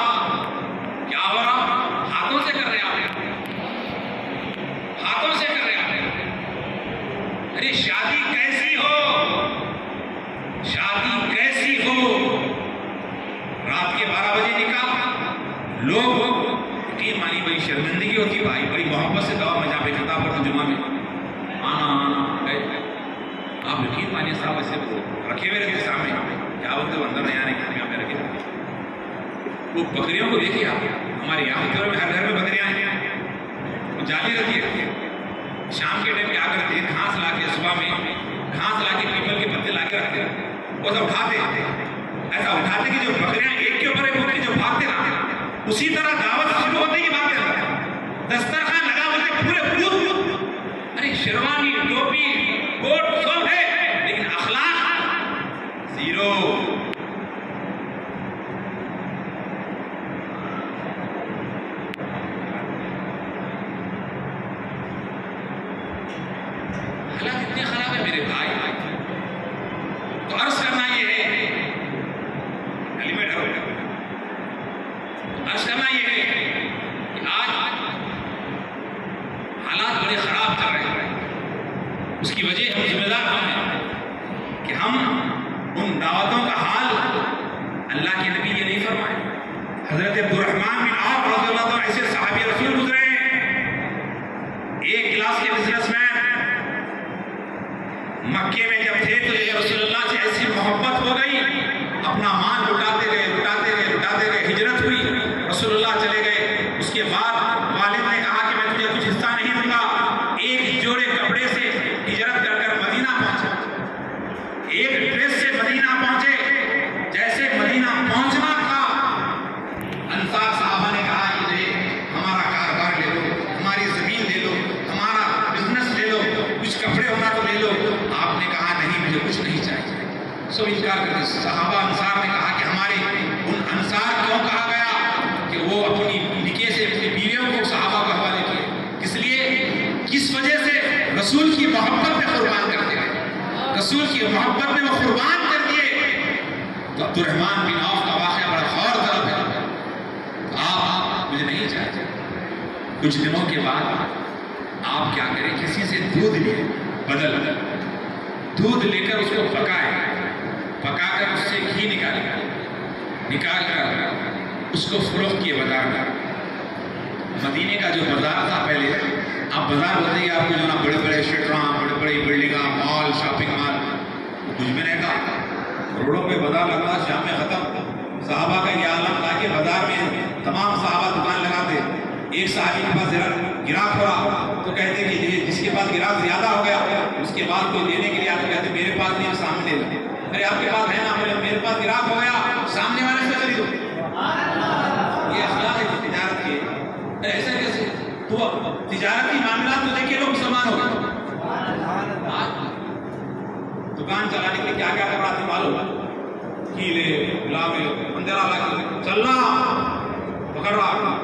کیا ہو رہا؟ ہاتھوں سے کر رہے ہیں آپ, ہاتھوں سے کر رہے ہیں. ارے شادی کیسی ہو, شادی کیسی ہو, رات کے 12 بجے نکاح. لوگ یقین مانی بڑی شرمندگی ہوتی ہے بھائی, بڑی محبت سے دعا میں جہاں پہ خطاب کرتا ہوں جمعہ میں, آنا گئے. آپ یقین مانیے صاحب ایسے رکھے ہوئے رکھے سامنے, کیا بولتے وہ اندر نہیں آنے کے یہاں پہ رکھے. وہ بکریوں کو دیکھیے آپ, ہمارے یہاں میں ہر گھر میں بکریاں ہیں, وہ جالی رہتی ہے. شام کے ٹائم کیا کرتے ہیں, گھاس لا کے, صبح میں گھاس لا کے, پیپل کے پتے لا کے رکھتے ہیں, وہ سب اٹھاتے ایسا اٹھاتے کہ جو بکریاں ایک کے اوپر ایک ہوتے جو بھاگتے رہتے. اسی طرح دعوت شروع ہوتے ہی بھاگتے رہتے, دسترخوان لگا ہوتے پورے پور. ارے شیروانی, ٹوپی, کوٹ سب ہے, لیکن اخلاق زیرو. حالات اتنے خراب ہے میرے بھائی. تو عرض کرنا یہ ہے, عرض کرنا یہ ہے کہ آج حالات بڑے خراب کر رہے ہیں. اس کی وجہ ہم ذمہ دار ہم ہیں کہ ہم ان دعوتوں کا حال اللہ کے نبی یہ نہیں فرمائے. حضرت عبدالرحمن بن عوف رضی اللہ عنہ ایسے صحابی رسول گزرے ہیں, ایک کلاس کے بزنس مین, مکے میں جب تھے تو یہ رسول اللہ سے ایسی محبت ہو گئی, اپنا مال لٹاتے گئے, لٹاتے گئے, لٹاتے گئے. ہجرت ہوئی, رسول اللہ چلے گئے. اس کے بعد والد نے کہا کہ میں تجھے کچھ حصہ نہیں دوں گا. ایک جوڑے کپڑے سے ہجرت کر کر مدینہ پہنچے, ایک ڈریس سے مدینہ پہنچے. جیسے مدینہ پہنچنا تھا, انصار صحابہ نے کہا کہ ہمارا کاروبار لے لو, ہماری زمین لے لو, ہمارا بزنس لے لو, کچھ کپڑے ہونا تو لے لو. آپ نے کہا نہیں, مجھے کچھ نہیں چاہیے. سب انکار کرتے. صحابہ انصار نے کہا کہ ہمارے ان انصار کیوں کہا گیا کہ وہ اپنی نکاح سے اپنی بیویوں کو صحابہ کا حوالے کیے, اس لیے کس وجہ سے رسول کی محبت میں قربان کرتے ہیں, رسول کی محبت میں وہ قربان کر دیے. تو عبدالرحمن بن عوف کا واقعہ بڑا غور طلب ہے. آپ مجھے نہیں چاہتے. کچھ دنوں کے بعد آپ کیا کریں, کسی سے دودھ لے, بدل دودھ لے کر اس کو پکائے, پکا کر اس سے گھی نکال کر اس کو فروخت کیے بازار میں. مدینے کا جو بازار تھا پہلے, آپ بازار بولتے ہیں آپ کو جو نا بڑے بڑے شٹراں, بڑے بڑے بلڈنگاں, مال, شاپنگ مال, کچھ بھی نہیں تھا. روڈوں پہ بازار لگتا, شام میں ختم. صحابہ کا یہ عالم تھا کہ بازار میں تمام صحابہ دکان لگاتے. ایک صحابی کے پاس گراہک ہو رہا تو کہتے کہ جس کے پاس گراہک زیادہ ہو گیا اس کے بعد کوئی دینے کے لیے آتے, کہتے میرے پاس نہیں, سامنے لے لو. ارے آپ کے پاس ہے نا, میرے پاس گراہک ہو گیا, سامنے والے سے خریدو. یہ اخلاق ہے تجارت کی. ایسا کیسے؟ تو تجارتی معاملات کو دیکھیے لوگ مسلمان ہو گئے. دکان چلانے کے لیے کیا کیا کر رہا تھا معلوم, کیلے, گلابے, اندرا لا چل رہا, پکڑ رہا.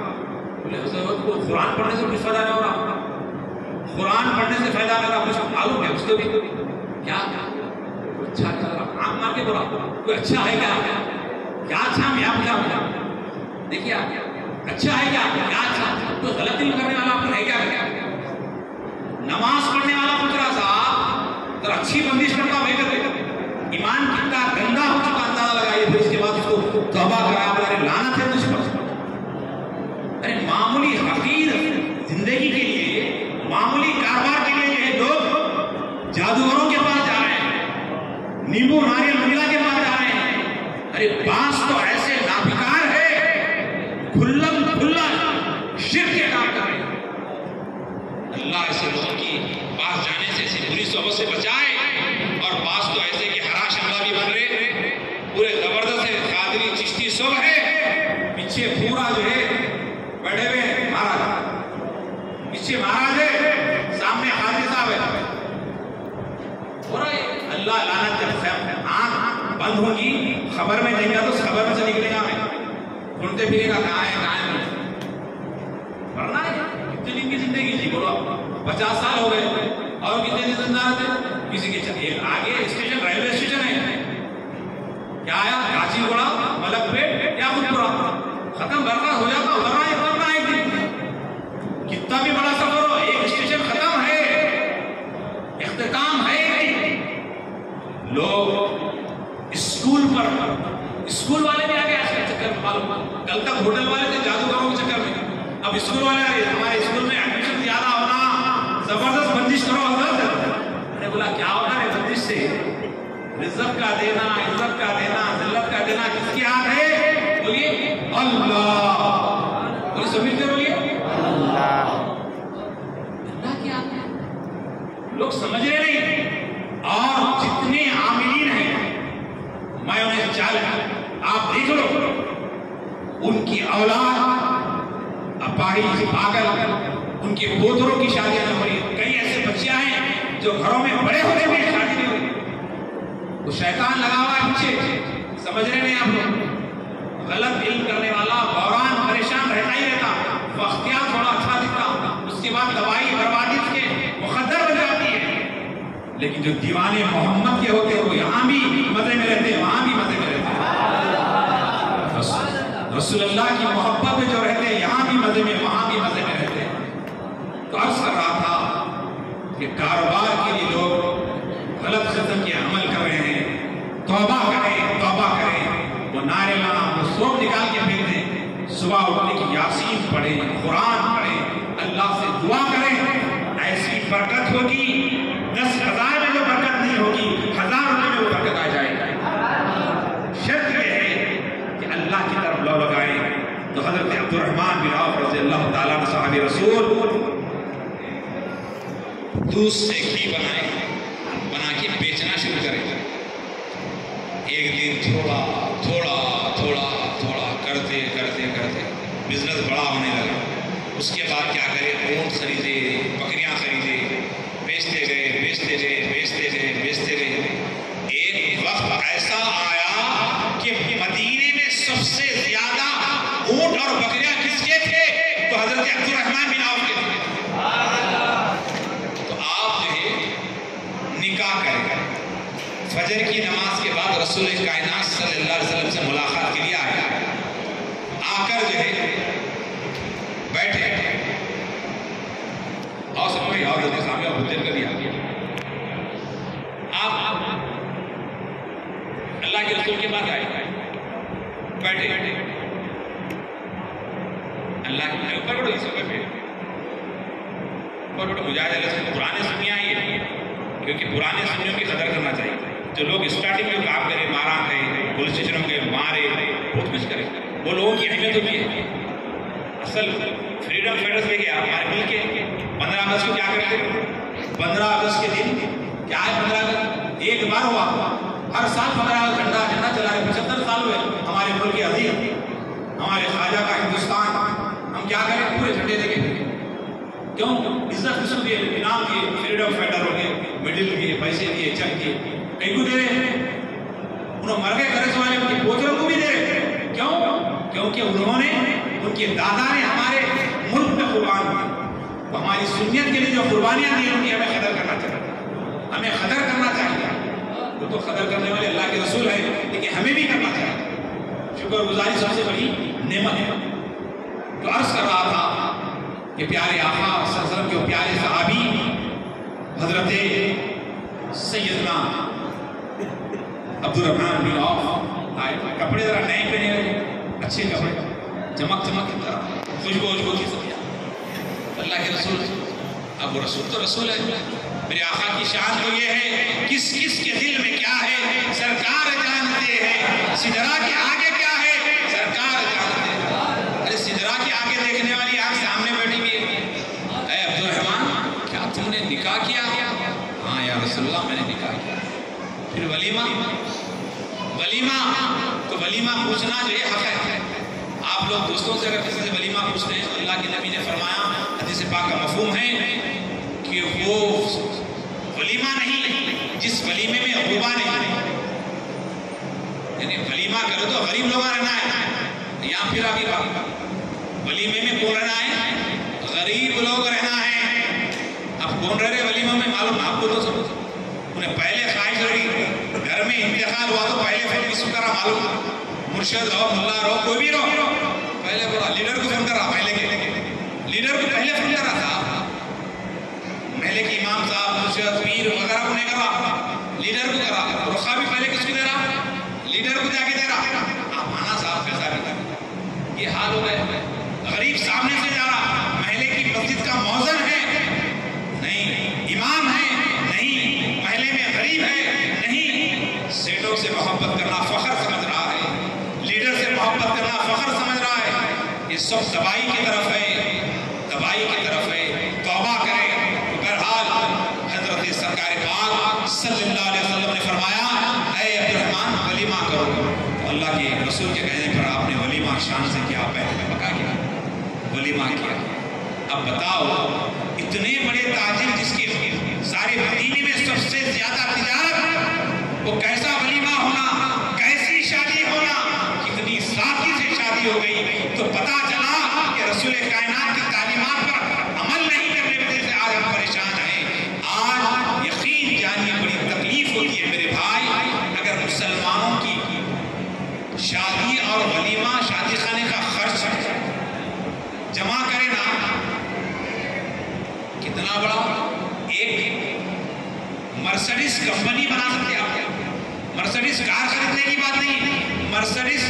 قرآن پڑھنے سے کچھ فائدہ نہیں ہو رہا, قرآن پڑھنے سے فائدہ نہیں ہو رہا. کچھ معلوم ہے اس کو بھی کیا اچھا چل رہا, آنکھ مار کے بولا کوئی اچھا ہے کیا اچھا میں آپ کیا دیکھیے آپ اچھا ہے کیا اچھا, کوئی غلطی کرنے والا آپ کو ہے کیا. نماز پڑھنے والا پوچھ رہا صاحب تو اچھی بندش کرتا ہو ایمان کتنا گندا ہو چکا اندازہ لگائیے, پھر اس کے بعد اس کو توبہ کرایا, ارے لعنت ہے مجھ پر. ارے معمولی حقیر زندگی کے لیے, معمولی کاروبار کے لیے یہ لوگ جادوگروں کے پاس جا رہے ہیں, نیمبو ناریل منگلا کے پاس جا رہے ہیں. ارے بعض تو ایسے نابکار ہے کھلم کھلا شرک کے کام کر رہے ہیں. اللہ ایسے لوگوں کی پاس جانے سے ایسی بری صحبت سے بچائے. اور بعض تو ایسے کہ حراش اللہ بھی بن رہے پورے زبردست ہے قادری چشتی سب ہے پیچھے پورا جو ہے بیٹھے ہوئے مہاراج پیچھے مہاراج ہے سامنے قاضی صاحب ہے. اللہ لعنت جب آنکھ بند ہوگی خبر میں نہیں گا تو خبر میں سے نکلے گا. میں ڈھونڈتے پھرے گا کہاں ہے پڑھنا ہے. کتنے دن کی زندگی جی بولو 50 سال ہو گئے اور کتنے دن زندہ رہتے کسی کے آگے اسٹیشن ریلوے اسٹیشن ہے کیا آیا کاچی گوڑا ملک پیٹ یا خودپورا ختم برقرار ہو جاتا اترنا ایک دن کتنا بھی بڑا سفر ہو ایک اسٹیشن ختم ہے اختتام ہے. لوگ اسکول والے بھی آگے آج کل چکر معلوم کل تک ہوٹل والے تھے جادوگروں کے چکر میں اب اسکول والے آ رہے ہمارے اسکول میں ایڈمیشن زیادہ ہونا زبردست بندش کرو حضرت. میں نے بولا کیا ہونا ہے بندش سے رزق کا دینا عزت کا دینا ذلت کا دینا کس کے ہاتھ ہے بولیے اللہ بولیے سب ملتے بولیے اللہ کے ہاتھ ہے. لوگ سمجھ رہے نہیں اور جتنے عاملین ہیں میں انہیں چاہتا آپ دیکھ لو ان کی اولاد اپاہج پاگل ان کے پوتروں کی شادیاں نہ ہو رہی. کئی ایسے بچیاں ہیں جو گھروں میں بڑے ہوتے ہوئے شادی نہیں ہو رہی. وہ شیطان لگا ہوا ہے پیچھے سمجھ رہے نہیں آپ لوگ. غلط علم کرنے والا بحران پریشان رہتا ہی رہتا اختیار تھوڑا اچھا دکھتا اس کے بعد تباہی بربادی اس کے مقدر ہو جاتی ہے. لیکن جو دیوانے محمد کے ہوتے ہیں وہ یہاں بھی مزے میں رہتے ہیں وہاں بھی مزے میں رہتے ہیں. رسول اللہ کی محبت میں جو رہتے ہیں یہاں بھی مزے میں وہاں بھی مزے میں رہتے ہیں. تو عرض کر رہا تھا کہ کاروبار کے لیے لوگ غلط قسم کے عمل کر رہے ہیں. توبہ کریں وہ نعرے لانا وہ سوپ نکال کے پھینک دیں. صبح اٹھنے کی یاسین پڑھیں قرآن پڑھیں اللہ سے دعا کریں ایسی برکت ہوگی 10,000 میں جو برکت نہیں ہوگی 1000 روپے میں وہ برکت آ جائے گی. شرط یہ ہے کہ اللہ کی طرف لو لگائیں. تو حضرت عبدالرحمن بن عوف رضی اللہ تعالیٰ عنہ صحابی رسول دودھ سے گھی بنا کے بیچنا شروع کریں. ایک دن تھوڑا کرتے بزنس بڑا ہونے لگا. اس کے بعد کیا کرے اونٹ خریدے بکریاں خریدے بیچتے گئے. ایک وقت ایسا آیا کہ مدینے میں سب سے زیادہ اونٹ اور بکریاں کس کے تھے تو حضرت عبدالرحمن بن عوف کے تھے. تو آپ جو ہے نکاح کریں فجر کی نماز کے بعد رسول کائنات صلی اللہ علیہ وسلم سے ملاقات کے لیے آیا. آ کر جو ہے بیٹھے اور سب میں اور حضرت سامنے اور حجر کر دیا. آپ اللہ کے رسول کے پاس آئے بیٹھے اللہ کے اوپر بڑھو اس وقت مجاہد علیہ السلام پرانے سنیاں ہی ہیں کیونکہ پرانے سنیوں کی قدر کرنا چاہیے. جو لوگ اسٹارٹنگ میں کام کرے مارا گئے پولیس اسٹیشنوں کے مارے بہت کچھ کرے وہ لوگوں کی اہمیت ہوتی ہے. اصل فریڈم فائٹرز میں کیا ہمارے ملک کے 15 اگست کو کیا کرتے 15 اگست کے دن کیا ہے 15 اگست ایک بار ہوا ہر سال 15 اگست جھنڈا چلا رہے 75 سال ہوئے ہمارے ملک کے عظیم ہمارے خواجہ کا ہندوستان. ہم کیا کریں پورے جھنڈے دے کے کیوں عزت قسم دیے انعام دیے فریڈم فائٹر ہو گئے میڈل دیے پیسے دیے چک دیے کئی کو دے رہے ہیں. انہوں مر گئے کرے والے ان کے پوتروں کو بھی دے رہے ہیں. کیوں کیونکہ انہوں نے ان کے دادا نے ہمارے ملک میں قربان دی. وہ ہماری سنیت کے لیے جو قربانیاں دی ان کی ہمیں قدر کرنا چاہیے. وہ تو قدر کرنے والے اللہ کے رسول ہیں لیکن ہمیں بھی کرنا چاہیے. شکر گزاری سب سے بڑی نعمت ہے. تو عرض کر رہا تھا کہ پیارے آقا صلی اللہ علیہ وسلم کے پیارے صحابی حضرت سیدنا عبدالرحمن بن عوف آئے. کپڑے ذرا نئے پہنے ہوئے اچھے کپڑے چمک کی طرح خوشبو کی سمجھا اللہ کے رسول. اب وہ رسول تو رسول ہے. میرے آقا کی شان تو یہ ہے کس کے دل میں کیا ہے سرکار جانتے ہیں. سدرا کے آگے کیا ہے سرکار جانتے ہیں. ارے سدرا کے آگے دیکھنے والی آنکھ سامنے بیٹھی ہوئی ہے. اے عبد الرحمن کیا تم نے نکاح کیا؟ ہاں یا رسول اللہ میں نے نکاح کیا. پھر ولیمہ تو ولیمہ پوچھنا جو ہے حق ہے. آپ لوگ دوستوں سے اگر کسی سے ولیمہ پوچھتے ہیں تو اللہ کے نبی نے فرمایا حدیث پاک کا مفہوم ہے کہ وہ ولیمہ نہیں جس ولیمے میں غوبہ نہیں. یعنی ولیمہ کرو تو غریب لوگ رہنا ہے یا پھر آگے ولیمے میں کون رہنا ہے؟ غریب لوگ رہنا ہے. اب کون رہ رہے ولیمہ میں معلوم آپ کو تو سب انہیں پہلے خواہش رہی گھر میں انتقال ہوا تو پہلے فون کس کو کرا معلوم؟ مرشد رہو ملا رہو کوئی بھی رہو پہلے بولا لیڈر کو فون کرا. پہلے کے لیڈر کو پہلے فون کرا تھا. پہلے کے امام صاحب مرشد پیر وغیرہ کو نہیں کرا لیڈر کو کرا. رخا بھی پہلے کس کو دے رہا؟ لیڈر کو جا کے دے رہا. آپ مانا صاحب کیسا بھی یہ حال ہو گئے. غریب سامنے سے جا رہا محلے کی مسجد کا موزن ہے نہیں امام ہے نہیں محلے میں غریب ہے نہیں. سیٹوں سے محبت کرنا فخر سمجھ رہا ہے لیڈر سے محبت کرنا فخر سمجھ رہا ہے. یہ سب تباہی کی طرف ہے تباہی کی طرف ہے. توبہ کرے. بہرحال حضرت سرکار پاک صلی اللہ علیہ وسلم نے فرمایا اے عبد الرحمن ولیمہ کرو. اللہ کے رسول کے کہنے پر آپ نے ولیمہ شان سے کیا پہلے پکا کیا ولیمہ کیا. اب بتاؤ اتنے بڑے تاجر جس کے سارے مدینے میں سب سے زیادہ تجارت وہ کیسا ولیمہ ہونا کیسی شادی ہونا کتنی سادگی سے شادی ہو گئی. تو پتا چلا کہ رسول کائنات کی تعلیمات پر عمل نہیں کرنے کی وجہ سے آج ہم پریشان ہیں. آج یقین جانیے بڑی تکلیف ہوتی ہے میرے بھائی اگر مسلمانوں کی شادی اور ولیمہ شادی خانے کا خرچ جمع کرے نا کتنا بڑا ایک مرسڈیز کمپنی بنا سکتے ہیں. آپ مرسڈیز کار خریدنے کی بات نہیں مرسڈیز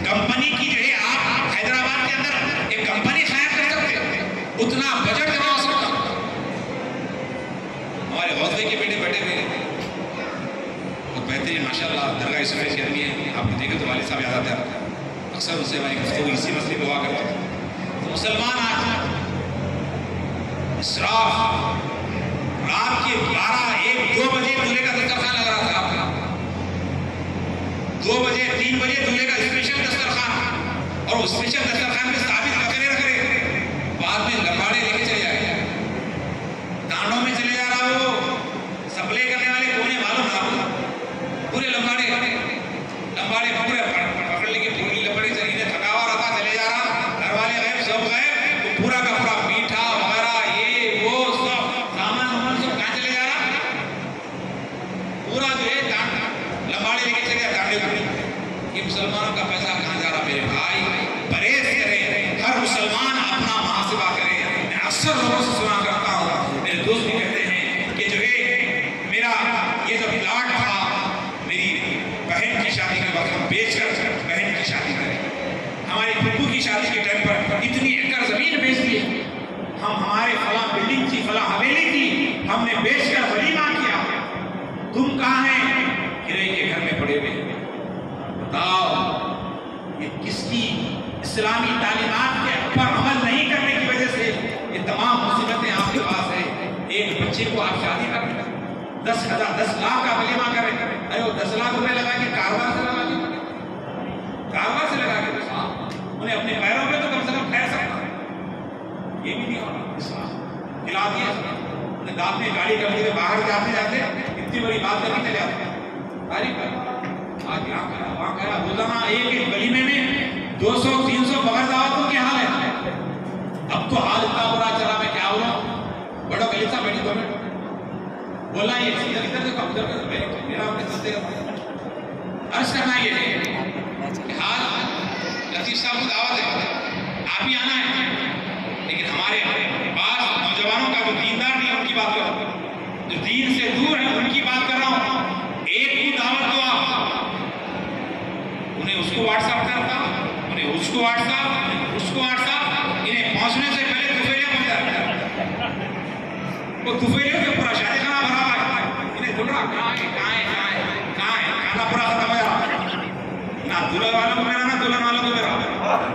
کمپنی کی جو ہے آپ حیدرآباد کے اندر ایک کمپنی قائم کر سکتے ہیں. اتنا بجٹ جمع ہو سکتا. ہمارے غوثے کے بیٹے بیٹھے ہوئے بہت بہترین ماشاءاللہ درگاہ سفید کی آدمی ہے. آپ کو دیکھے تو والد صاحب یاد آتے ہیں. اکثر اس سے ہماری گفتگو اسی مسئلے پہ ہوا کرتے ہیں. مسلمان آج اسراف رات کے 12 1 2 بجے دولہے کا دسترخوان لگ رہا تھا. 2 بجے 3 بجے دولہے کا اسپیشل دسترخوان اور اس اسپیشل دسترخوان میں ثابت بکرے رکھ رہے. بعد میں لمباڑے لے کے چلے جائے ڈانڈوں میں چلے جا رہا وہ سپلائی کرنے والے کون ہے معلوم نہ پورے لمباڑے پورے پکڑ لے کے پوری لمباڑی سے انہیں تھکاوا رہتا چلے جا رہا. گھر والے غیب سب غیب وہ پورا کا پورا میٹھا وغیرہ یہ وہ سب سامان سب کہاں چلے جا رہا پورا جو ہے لمباڑے لے کے چلے جا ڈانڈے کو. یہ مسلمانوں کا پیسہ کہاں جا رہا میرے بھائی؟ پرہیز کریں. ہر مسلمان اپنا محاسبہ کرے. میں اکثر لوگوں سے سنا کرتا ہوں میرے دوست بھی کہتے ہیں کہ جو ہے میرا یہ جو پلاٹ تھا میری بہن کی شادی کے وقت ہم بیچ کر بہن کی شادی کریں. ہماری پھپھو کی شادی کے ٹائم پر اتنی ایکڑ زمین بیچ دی ہم ہمارے فلاں بلڈنگ تھی فلاں حویلی تھی ہم نے بیچ کر ولیمہ کیا. تم کہاں ہیں؟ ہرے کے گھر میں پڑے ہوئے. بتاؤ یہ کس کی اسلامی تعلیمات کے پر عمل نہیں کرنے کی وجہ سے یہ تمام مصیبتیں آپ کے پاس ہیں. ایک بچے کو آپ شادی کر 10 لاکھ کا ولیمہ کریں. ارے وہ 10 لاکھ روپے لگا کے کاروبار سے لگا کے انہیں اپنے پیروں پہ تو کم سے کم ٹھہر سکتا. یہ بھی نہیں ہونا کھلا دیا انہیں دانت میں گاڑی کر لیے باہر جاتے جاتے اتنی بڑی بات کرنے چلے آتے آج یہاں کرا وہاں کرا. روزانہ ایک ولیمے میں 200 300 بغیر دعوتوں کے حال ہے. اب تو حال اتنا برا چلا میں کیا ہو رہا ہوں بڑا کلیسا بیٹھی 2 منٹ بولا یہ ادھر سے کم کر میرا اپنے سلتے عرض کرنا یہ کہ حال لطیف صاحب کو دعوت ہے آپ ہی آنا ہے. لیکن ہمارے بعض نوجوانوں کا جو دیندار نہیں ان کی بات کر رہا ہوں جو دین سے دور ہیں ان کی بات کر رہا ہوں. ایک کو دعوت دو آپ انہیں اس کو واٹس ایپ کرتا انہیں اس کو واٹس ایپ انہیں پہنچنے سے پہلے طفیلیاں پہنچ جاتا وہ طفیلیوں کے پورا شادی خانہ بھرا ہوا ہے. انہیں ڈھونڈ رہا کہاں ہے کھانا پورا ختم ہو جا رہا نہ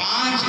5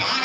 5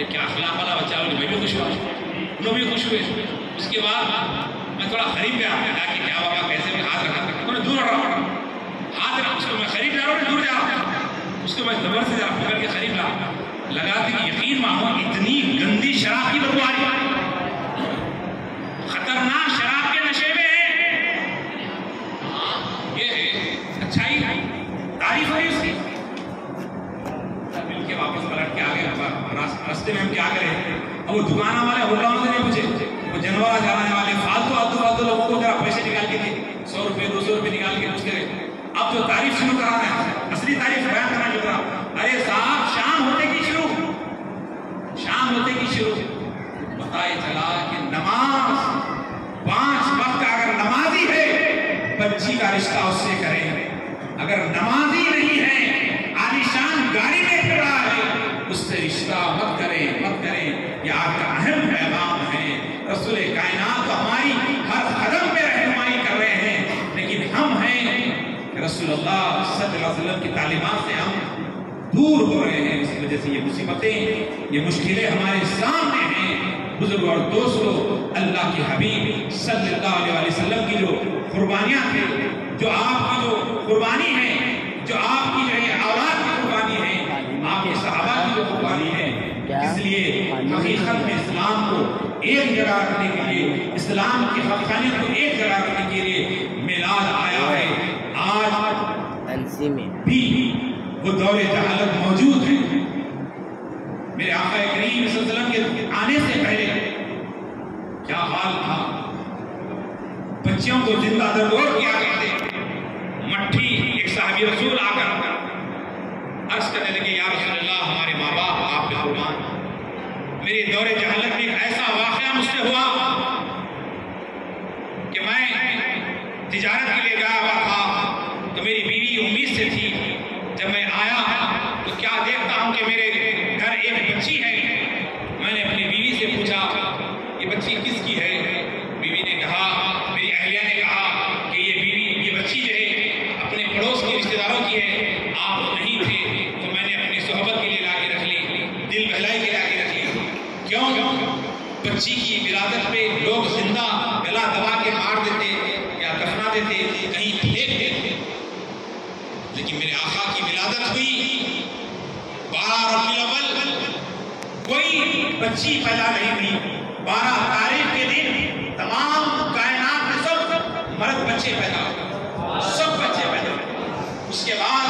یہ کیا اخلاق والا بچہ ہے، میں بھی خوش ہوا، انہوں بھی خوش ہوئے. اس کے بعد میں تھوڑا قریب گیا، کہا کہ کیا بابا کیسے بھی ہاتھ رکھا، انہوں نے دور رہا، ہاتھ رکھا، اس کو میں قریب جا رہا ہوں، دور جا رہا ہوں، اس کو میں زبر سے ذرا پکڑ کے قریب لا لگا کہ یقین مانو اتنی گندی شراب کی بدبو آ رہی ہے، خطرناک شراب کے نشے میں ہے. یہ اچھائی تعریف ہے اس کی. مل کے واپس پلٹ کے آگے راستے میں ہم کیا کریں. اب وہ دکانوں والے ہوٹلوں سے نہیں پوچھے، وہ جنورا جانے والے فالتو لوگوں کو ذرا پیسے نکال کے دے، 100 روپے 200 روپے نکال کے کچھ کرے. اب جو تعریف شروع کرانا ہے، اصلی تعریف بیان کرنا شروع کرا. ارے صاحب شام ہوتے کی شروع بتائے چلا کہ نماز 5 وقت اگر نمازی ہے بچی کا رشتہ اس سے کریں، اگر نمازی نہیں ہے عالیشان گاڑی میں پھر رہا ہے اس سے رشتہ مت کریں. یہ آپ کا اہم پیغام ہے. رسول کائنات ہماری ہر قدم پہ رہنمائی کر رہے ہیں، لیکن ہم ہیں کہ رسول اللہ صلی اللہ علیہ وسلم کی تعلیمات سے ہم دور ہو رہے ہیں. اس وجہ سے یہ مصیبتیں، یہ مشکلیں ہمارے سامنے ہیں. بزرگ اور دوستو، اللہ کے حبیب صلی اللہ علیہ وسلم کی جو قربانیاں تھیں، جو آپ کی جو قربانی ہے، جو آپ کی جو ہے اولاد کی قربانی ہے، آپ کے صحابہ کی جو قربانی ہے، اس لیے حقیقت میں اسلام کو ایک جگہ رکھنے کے لیے، اسلام کی حقانیت کو ایک جگہ رکھنے کے لیے میلاد آیا ہے. آج بھی وہ دور جہالت موجود ہے. میرے آقا کریم صلی اللہ علیہ وسلم کے آنے سے پہلے کیا حال تھا. بچیوں کو زندہ دردور کیا کرتے. مٹھی ایک صحابی رسول آ کر عرض کرنے لگے، یا رسول اللہ ہمارے ماں باپ آپ پہ قربان. میرے دور جہالت میں ایک ایسا واقعہ مجھ سے ہوا کہ میں تجارت کے لیے گیا ہوا تھا، تو میری بیوی امید سے تھی. جب میں آیا تو کیا دیکھتا ہوں کہ میرے گھر ایک بچی ہے. میں نے اپنی بیوی سے پوچھا یہ بچی کس کی ہے. بیوی نے کہا، میری اہلیہ نے کہا کہ یہ بچی جو ہے اپنے پڑوس کے رشتہ داروں کی ہے، آپ نہیں تھے تو میں نے اپنی صحبت کے لیے لا کے رکھ لی، دل بہلائی کے لا کے رکھ لی. کیوں؟ بچی کی ولادت پہ لوگ زندہ گلا دبا کے مار دیتے یا دفنا دیتے، کہیں پھینک دیتے. لیکن میرے آقا کی ولادت ہوئی 12 ربیع الاول، کوئی بچی پیدا نہیں ہوئی. 12 تاریخ کے دن تمام کائنات میں سب مرد بچے پیدا ہوئے، سب بچے پیدا ہوئے. اس کے بعد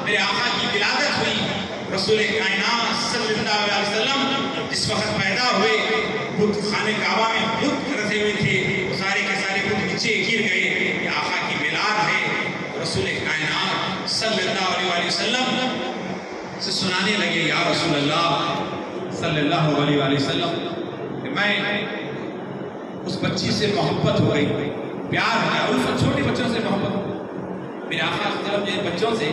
میرے آقا کی ولادت ہوئی. رسول کائنات صلی اللہ علیہ وسلم جس وقت پیدا ہوئے، بت خانے کعبہ میں بت رکھے ہوئے تھے، سارے کے سارے بت نیچے گر گئے. یہ آقا کی میلاد ہے. رسول کائنات صلی اللہ علیہ وسلم سے سنانے لگے، یا رسول اللہ صلی اللہ علیہ وسلم کہ میں اس بچی سے محبت ہو گئی، پیار ہو گیا. اس چھوٹے بچوں سے محبت ہو گئی. میرے آقا صلی اللہ علیہ وسلم نے بچوں سے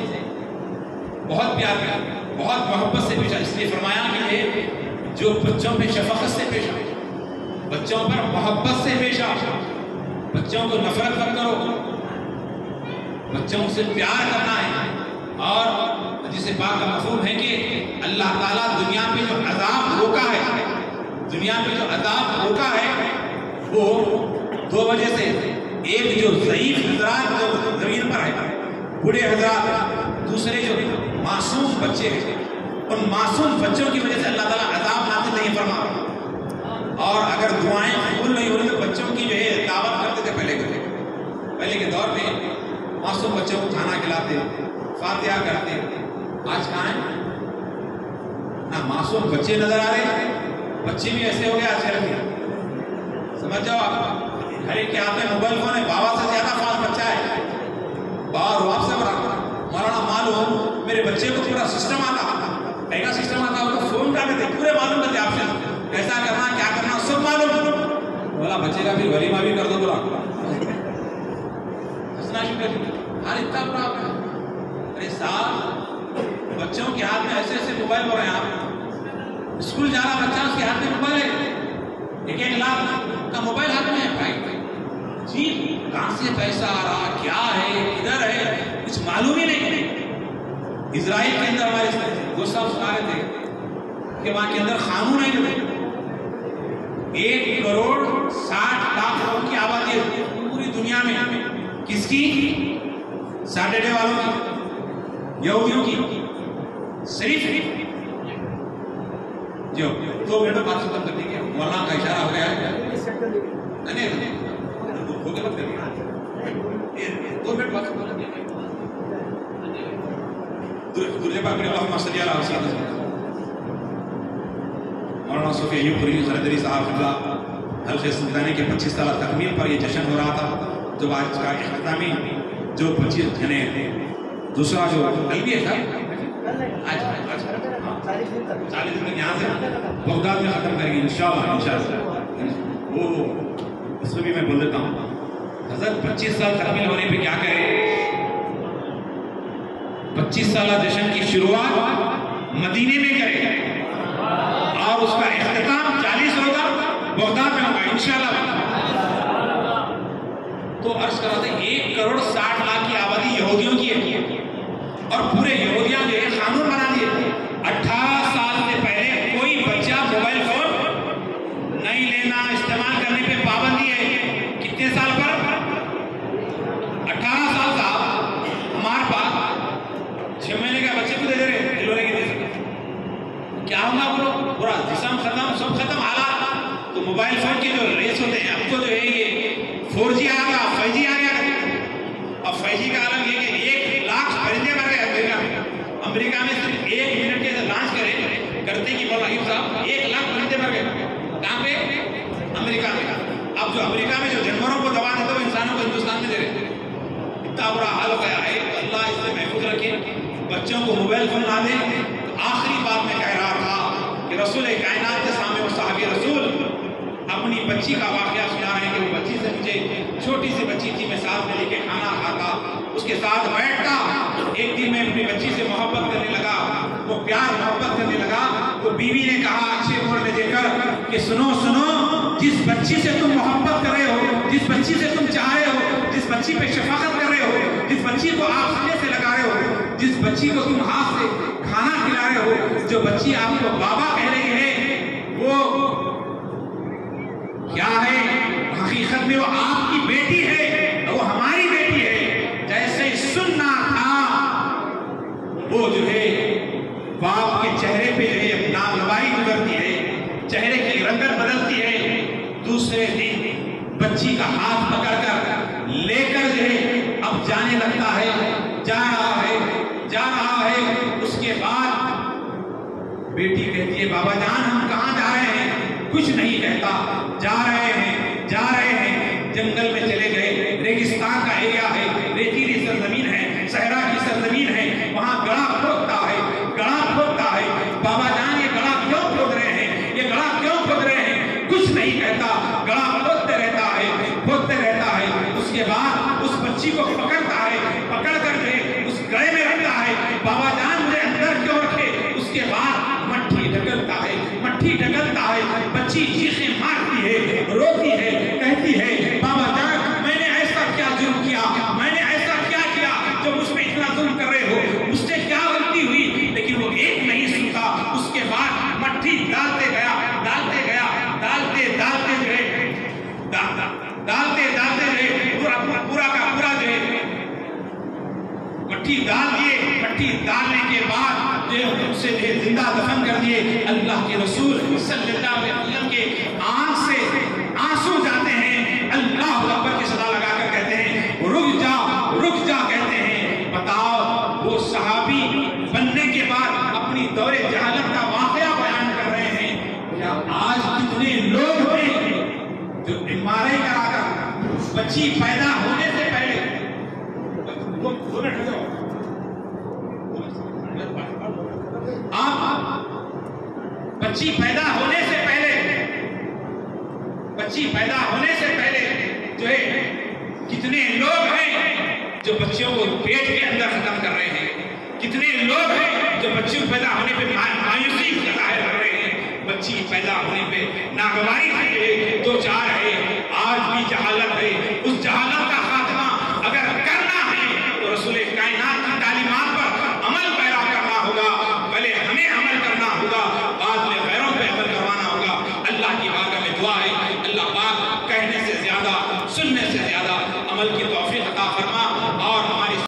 بہت پیار کیا، بہت محبت سے پیش آئے. اس لیے فرمایا کہ یہ جو بچوں پہ شفقت سے پیش آئے، بچوں پر محبت سے پیش آئے، بچوں کو نفرت مت کرو، بچوں سے پیار کرنا ہے. اور جسے پاک کا مفہوم ہے کہ اللہ تعالیٰ دنیا پہ جو عذاب روکا ہے، دنیا پہ جو عذاب روکا ہے وہ 2 وجہ سے. ایک جو ضعیف حضرات جو زمین پر ہے، بوڑھے حضرات، دوسرے جو معصوم بچے ہیں، ان معصوم بچوں کی وجہ سے اللہ تعالیٰ عذاب نازل نہیں فرما. اور اگر دعائیں قبول نہیں ہو رہی تو بچوں کی جو ہے دعوت کرتے تھے. پہلے کے دور میں معصوم بچوں کو کھانا کھلاتے، فاتحہ کرتے. آج کہاں ہیں؟ نہ معصوم بچے نظر آ رہے ہیں، بچے بھی ایسے ہو گئے آج کل کے. سمجھ جاؤ آپ، ہر ایک کے ہاتھ میں موبائل فون ہے. بابا سے زیادہ فاسٹ بچہ ہے، بابا رو آپ سے بڑا. مولانا معلوم میرے بچے کو پورا سسٹم آتا، ایسا سسٹم آتا ہوگا، فون کر دیتے، پورے معلوم کرتے آپ سے، ایسا کرنا کیا کرنا سب معلوم. بولا بچے کا پھر ولیمہ بھی کر دو. بولا ہنسنا شروع کر دیا. اتنا برا ہے. ارے صاحب، بچوں کے ہاتھ میں ایسے ایسے موبائل ہو رہے ہیں. آپ اسکول جا رہا بچہ، اس کے ہاتھ میں موبائل ہے، 1 لاکھ کا موبائل ہاتھ میں ہے. جی کہاں سے پیسہ آ رہا، کیا ہے، ادھر ہے، کچھ معلوم ہی نہیں. اسرائیل کے اندر ہمارے دوست صاحب سنا رہے تھے، کہ وہاں کے اندر قانون نہیں لگے. 1 کروڑ 60 لاکھ لوگوں کی آبادی ہے پوری دنیا میں. کس کی؟ سیٹرڈے والوں کی، یہودیوں کی. صرف جو 2 منٹ میں بات ختم کر دی گیا. مولانا کا اشارہ ہو گیا ہے. نہیں ہو گیا بات کر دیا. 2 منٹ بات ختم کر دیا. درجہ پاک میں اللہم صلی علی سیدنا مولانا صوفی ایوب قریشی زردری صاحب اللہ حلقہ سلطانی کے 25 سالہ تکمیل پر یہ جشن ہو رہا تھا. جب آج کا اختتامی جو 25 جنے دوسرا جو تلبیہ تھا آج 40 دن یہاں سے بغداد میں ختم کریں گے انشاءاللہ. وہ اس میں بھی میں بول دیتا ہوں حضرت 25 سال تکمیل ہونے پہ کیا کرے. 25 سالہ جشن کی شروعات مدینے میں کرے اور اس کا اختتام 40 روزہ بغداد میں ہوگا انشاءاللہ. تو عرض کرا تھا 1 کروڑ 60 لاکھ کی آبادی یہودیوں کی ہے اور پورے یہودیاں جو ہے قانون بنا دیے 18 سال سے پہلے کوئی بچہ موبائل فون نہیں لینا، استعمال کرنے پہ پابندی ہے. کتنے سال پر؟ 18 سال صاحب. ہمارے پاس 6 مہینے کا بچے کو دے دے رہے کھلونے کے دے سکتے. کیا ہوگا بولو؟ پورا جسم ختم، سب ختم حالات. تو موبائل فون کے جو ریس ہوتے ہیں اب تو جو ہے یہ 4G آ گیا، 5G آ گیا. اب 5G کا عالم یہ کہ 1 لاکھ پرندے مر گئے امریکہ میں. امریکہ میں صرف 1 منٹ کے اندر لانچ کرتے کہ مولانا ایوب صاحب 1 لاکھ پرندے مر گئے. کہاں پہ؟ امریکہ میں. اب جو امریکہ میں جو جانوروں کو دوا دیتے وہ انسانوں کو ہندوستان میں دے رہے. اتنا برا حال ہو گیا ہے. اللہ اس سے محفوظ رکھے، بچوں کو موبائل فون نہ دیں. آخری بات میں کہہ رہا تھا کہ رسول کائنات کے سامنے وہ صحابی رسول اپنی بچی کا واقعہ سنا رہے ہیں کہ وہ بچی سے مجھے چھوٹی سی بچی تھی، میں ساتھ میں لے کے کھانا کھاتا، اس کے ساتھ بیٹھتا. ایک دن میں اپنی بچی سے محبت کرنے لگا، وہ پیار محبت کرنے لگا. تو بیوی نے کہا اچھے موڑ میں دے کر کہ سنو سنو، جس بچی سے تم محبت کر رہے ہو، جس بچی سے تم چاہ رہے ہو، جس بچی پہ شفقت کر رہے ہو، جس بچی کو آپ سینے سے لگا رہے ہو، جس بچی کو تم ہاتھ سے کھانا کھلا رہے ہو، جو بچی آپ کو بابا کہہ رہی ہے، وہ کیا ہے؟ حقیقت میں وہ آپ کی بیٹی ہے، وہ ہماری بیٹی ہے. جیسے سننا تھا وہ جو ہے باپ کے چہرے پہ جو ہے نامنوائی گزرتی ہے، چہرے کی رنگت بدلتی ہے. دوسرے دن بچی کا ہاتھ پکڑ کر لے کر جو ہے اب جانے لگتا ہے، جا رہا ہے. اس کے بعد بیٹی کہتی ہے بابا جان ہم کہاں جا رہے ہیں؟ کچھ نہیں کہتا. جا رہے ہیں جنگل میں چلے گئے. ریگستان کا ایریا ہے، ریتیلی سرزمین ہے، صحرا کی سرزمین ہے. وہاں گڑھا کھودتا ہے. بابا جان یہ گڑھا کیوں کھود رہے ہیں؟ کچھ نہیں کہتا. گڑھا کھودتے رہتا ہے. اس کے بعد اس بچی کو پکڑتا ہے، پکڑ کر کے اس گڑھے میں رکھتا ہے. بابا جان مجھے اندر کیوں رکھے؟ اس کے بعد مٹھی ڈھکلتا ہے. بچی چیخیں مارتی ہے، روتی ہے، کہتی ہے بابا جان میں نے ایسا کیا جرم کیا، میں نے ایسا کیا کیا جو مجھ پہ اتنا ظلم کر رہے ہو، مجھ سے کیا غلطی ہوئی؟ لیکن وہ ایک نہیں سنتا. اس کے بعد مٹھی ڈالتے گیا پورا کا پورا جو ہے مٹھی ڈال دیے. مٹھی ڈالنے کے بعد اسے زندہ دفن کر دیے. اللہ کے رسول صلی اللہ علیہ وسلم کے آنکھ سے آنسو جاتے ہیں. اللہ اکبر کی صدا لگا کر کہتے ہیں رک جا کہتے ہیں. بتاؤ وہ صحابی بننے کے بعد اپنی دور جہالت کا واقعہ بیان کر رہے ہیں. آج کتنے لوگ ہیں جو بیماری کرا کر بچی پیدا ہونے سے پہلے بچی پیدا ہونے سے پہلے جو ہے کتنے لوگ ہیں جو بچیوں کو پیٹ کے اندر ختم کر رہے ہیں. کتنے لوگ ہیں جو بچیوں پیدا ہونے پہ مایوسی ظاہر کر رہے ہیں. بچی پیدا ہونے پہ ناگواری سے 2-4